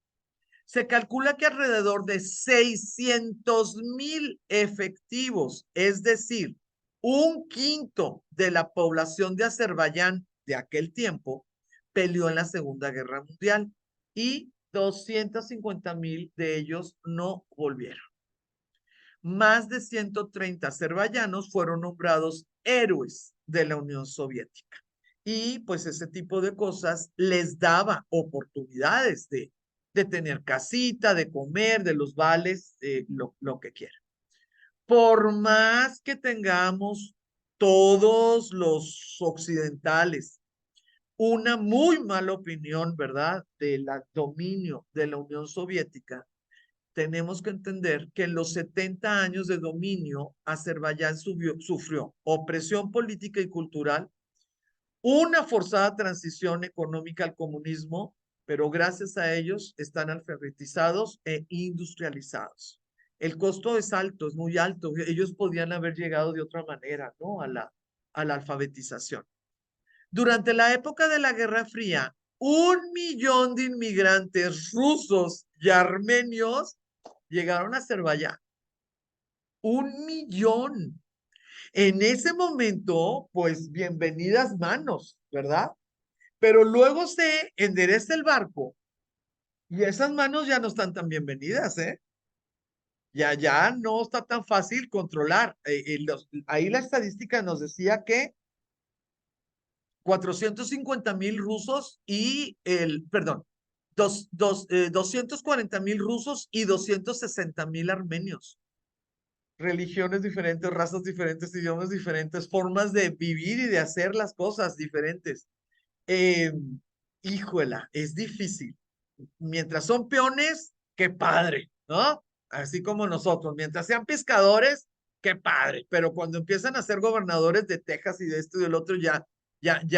Se calcula que alrededor de 600,000 efectivos, es decir, un quinto de la población de Azerbaiyán de aquel tiempo, peleó en la Segunda Guerra Mundial y 250,000 de ellos no volvieron. Más de 130 azerbaiyanos fueron nombrados héroes de la Unión Soviética. Y pues ese tipo de cosas les daba oportunidades de tener casita, de comer, de los vales, lo que quieran. Por más que tengamos todos los occidentales una muy mala opinión, ¿verdad?, del dominio de la Unión Soviética, tenemos que entender que en los 70 años de dominio, Azerbaiyán sufrió opresión política y cultural, una forzada transición económica al comunismo, pero gracias a ellos están alfabetizados e industrializados. El costo es alto, es muy alto. Ellos podían haber llegado de otra manera, ¿no?, a la alfabetización. Durante la época de la Guerra Fría, 1 millón de inmigrantes rusos y armenios llegaron a Azerbaiyán. 1 millón. En ese momento, pues bienvenidas manos, ¿verdad? Pero luego se endereza el barco y esas manos ya no están tan bienvenidas, ¿eh? Ya no está tan fácil controlar. Ahí la estadística nos decía que 450,000 rusos y perdón, 240,000 rusos y 260,000 armenios. Religiones diferentes, razas diferentes, idiomas diferentes, formas de vivir y de hacer las cosas diferentes. Híjola, es difícil. Mientras son peones, qué padre, ¿no? Así como nosotros. Mientras sean pescadores, qué padre. Pero cuando empiezan a ser gobernadores de Texas y de esto y del otro, ya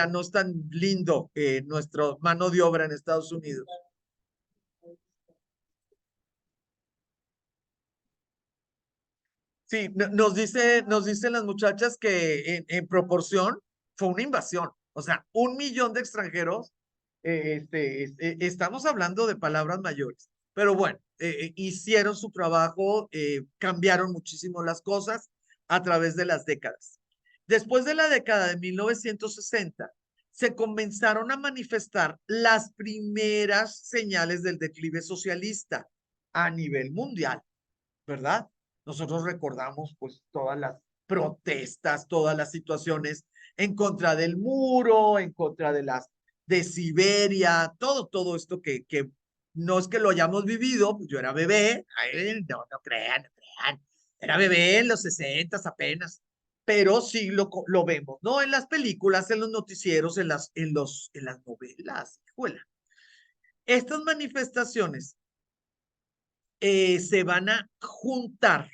no es tan lindo nuestra mano de obra en Estados Unidos. Sí, nos dicen las muchachas que en proporción fue una invasión. O sea, 1 millón de extranjeros, estamos hablando de palabras mayores. Pero bueno, hicieron su trabajo, cambiaron muchísimo las cosas a través de las décadas. Después de la década de 1960, se comenzaron a manifestar las primeras señales del declive socialista a nivel mundial, ¿verdad? Nosotros recordamos pues todas las protestas, todas las situaciones en contra del muro, en contra de Siberia, todo esto que no es que lo hayamos vivido, pues yo era bebé, ay, no crean, era bebé en los 60 apenas, pero sí lo vemos, ¿no? En las películas, en los noticieros, en las novelas, híjole. Estas manifestaciones se van a juntar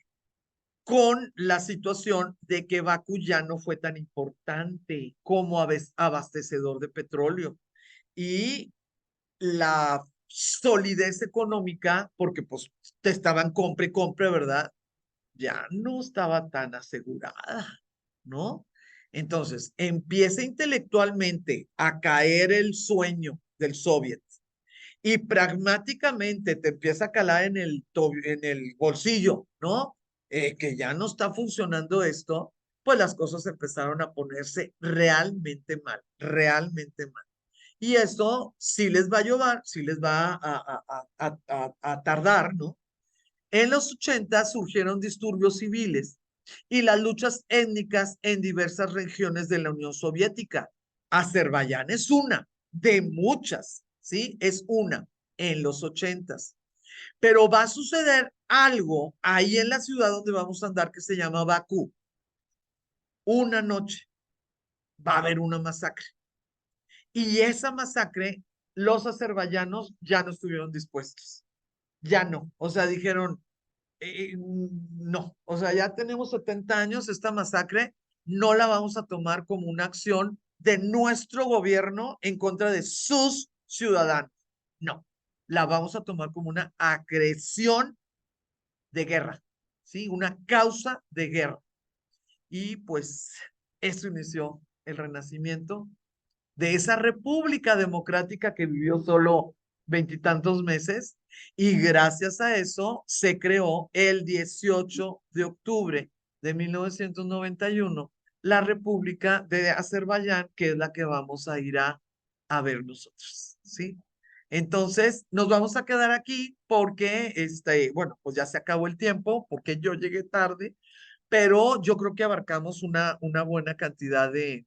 con la situación de que Bakú ya no fue tan importante como abastecedor de petróleo y la solidez económica, porque pues te estaban compre y compre, ¿verdad? Ya no estaba tan asegurada, ¿no? Entonces, empieza intelectualmente a caer el sueño del soviet y pragmáticamente te empieza a calar en el bolsillo, ¿no? Que ya no está funcionando esto, pues las cosas empezaron a ponerse realmente mal, realmente mal. Y esto sí les va a llevar, sí les va a tardar, ¿no? En los 80 surgieron disturbios civiles y las luchas étnicas en diversas regiones de la Unión Soviética. Azerbaiyán es una de muchas, ¿sí? Es una en los 80. Pero va a suceder algo ahí en la ciudad donde vamos a andar que se llama Bakú. Una noche va a haber una masacre. Y esa masacre, los azerbaiyanos ya no estuvieron dispuestos. Ya no. O sea, dijeron, no, o sea, ya tenemos 70 años, esta masacre no la vamos a tomar como una acción de nuestro gobierno en contra de sus ciudadanos. No, la vamos a tomar como una agresión de guerra, ¿sí? Una causa de guerra. Y pues eso inició el renacimiento de esa república democrática que vivió solo veintitantos meses, y gracias a eso se creó el 18 de octubre de 1991 la República de Azerbaiyán, que es la que vamos a ir a ver nosotros, ¿sí? Entonces, nos vamos a quedar aquí porque, bueno, pues ya se acabó el tiempo, porque yo llegué tarde, pero yo creo que abarcamos una buena cantidad de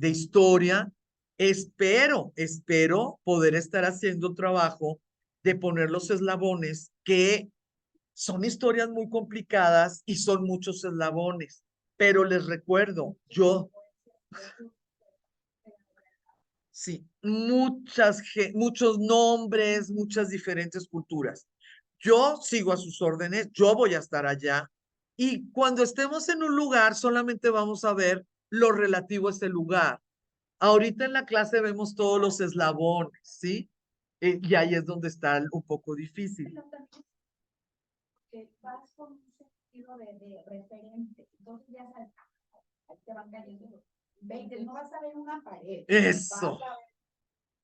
historia. Espero poder estar haciendo un trabajo de poner los eslabones, que son historias muy complicadas y son muchos eslabones, pero les recuerdo, Sí, muchos nombres, muchas diferentes culturas. Yo sigo a sus órdenes, yo voy a estar allá y cuando estemos en un lugar solamente vamos a ver lo relativo a ese lugar. Ahorita en la clase vemos todos los eslabones, ¿sí? Y ahí es donde está un poco difícil. Pero también que vas con un sentido de referente, entonces ya sabes, ahí te van cayendo 20, no vas a ver una pared, Eso. vas a ver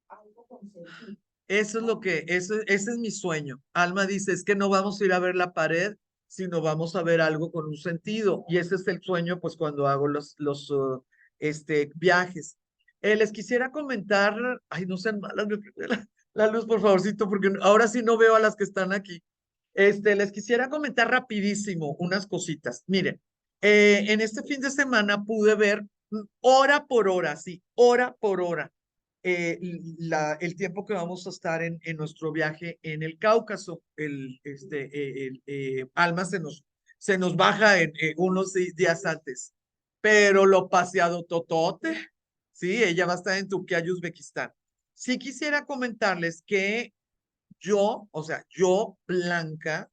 algo con sentido. Eso es ese es mi sueño. Alma dice, es que no vamos a ir a ver la pared, sino vamos a ver algo con un sentido. Y ese es el sueño, pues, cuando hago los viajes. Les quisiera comentar, ay, no sean malas, me prende la luz, por favorcito, porque ahora sí no veo a las que están aquí. Les quisiera comentar rapidísimo unas cositas. Miren, en este fin de semana pude ver hora por hora, sí, hora por hora el tiempo que vamos a estar en nuestro viaje en el Cáucaso. Alma se nos baja en unos días antes, pero lo paseado totote, sí, ella va a estar en Turquía y Uzbekistán. Sí quisiera comentarles que o sea, yo, Blanca,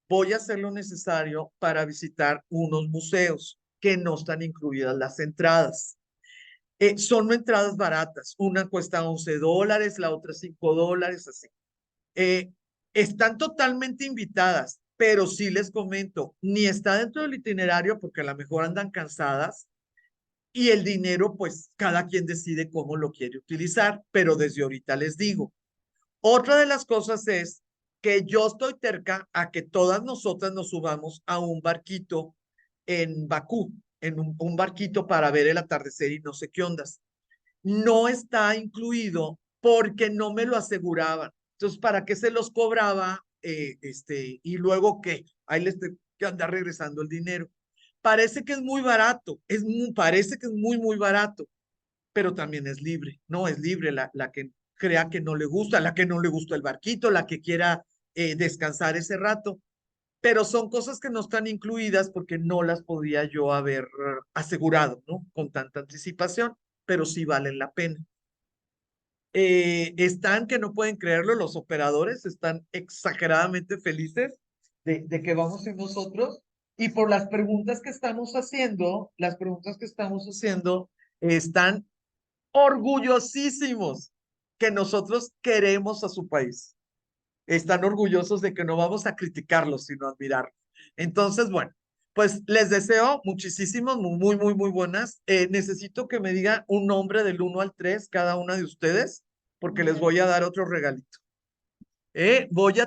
voy a hacer lo necesario para visitar unos museos que no están incluidas las entradas. Son entradas baratas, una cuesta $11, la otra $5, así. Eh, Están totalmente invitadas, pero sí les comento, ni está dentro del itinerario porque a lo mejor andan cansadas y el dinero, pues cada quien decide cómo lo quiere utilizar, pero desde ahorita les digo. Otra de las cosas es que yo estoy terca a que todas nosotras nos subamos a un barquito en Bakú, en un barquito para ver el atardecer y no sé qué ondas. No está incluido porque no me lo aseguraban. Entonces, ¿para qué se los cobraba? Y luego qué, ahí les tengo que andar regresando el dinero. Parece que es muy barato, parece que es muy, muy barato, pero también es libre, no es libre la que crea que no le gusta, la que no le gusta el barquito, la que quiera descansar ese rato, pero son cosas que no están incluidas porque no las podía yo haber asegurado, ¿no? Con tanta anticipación, pero sí valen la pena. Están que no pueden creerlo, los operadores están exageradamente felices de que vamos a ir nosotros y por las preguntas que estamos haciendo, están orgullosísimos que nosotros queremos a su país. Están orgullosos de que no vamos a criticarlos, sino a admirarlos. Entonces, bueno, pues les deseo muchísimos, muy, muy, muy buenas. Necesito que me digan un nombre del 1 al 3 cada una de ustedes, porque les voy a dar otro regalito. Voy a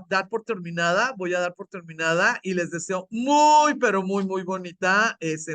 dar por terminada y les deseo muy, pero muy, muy bonita semana.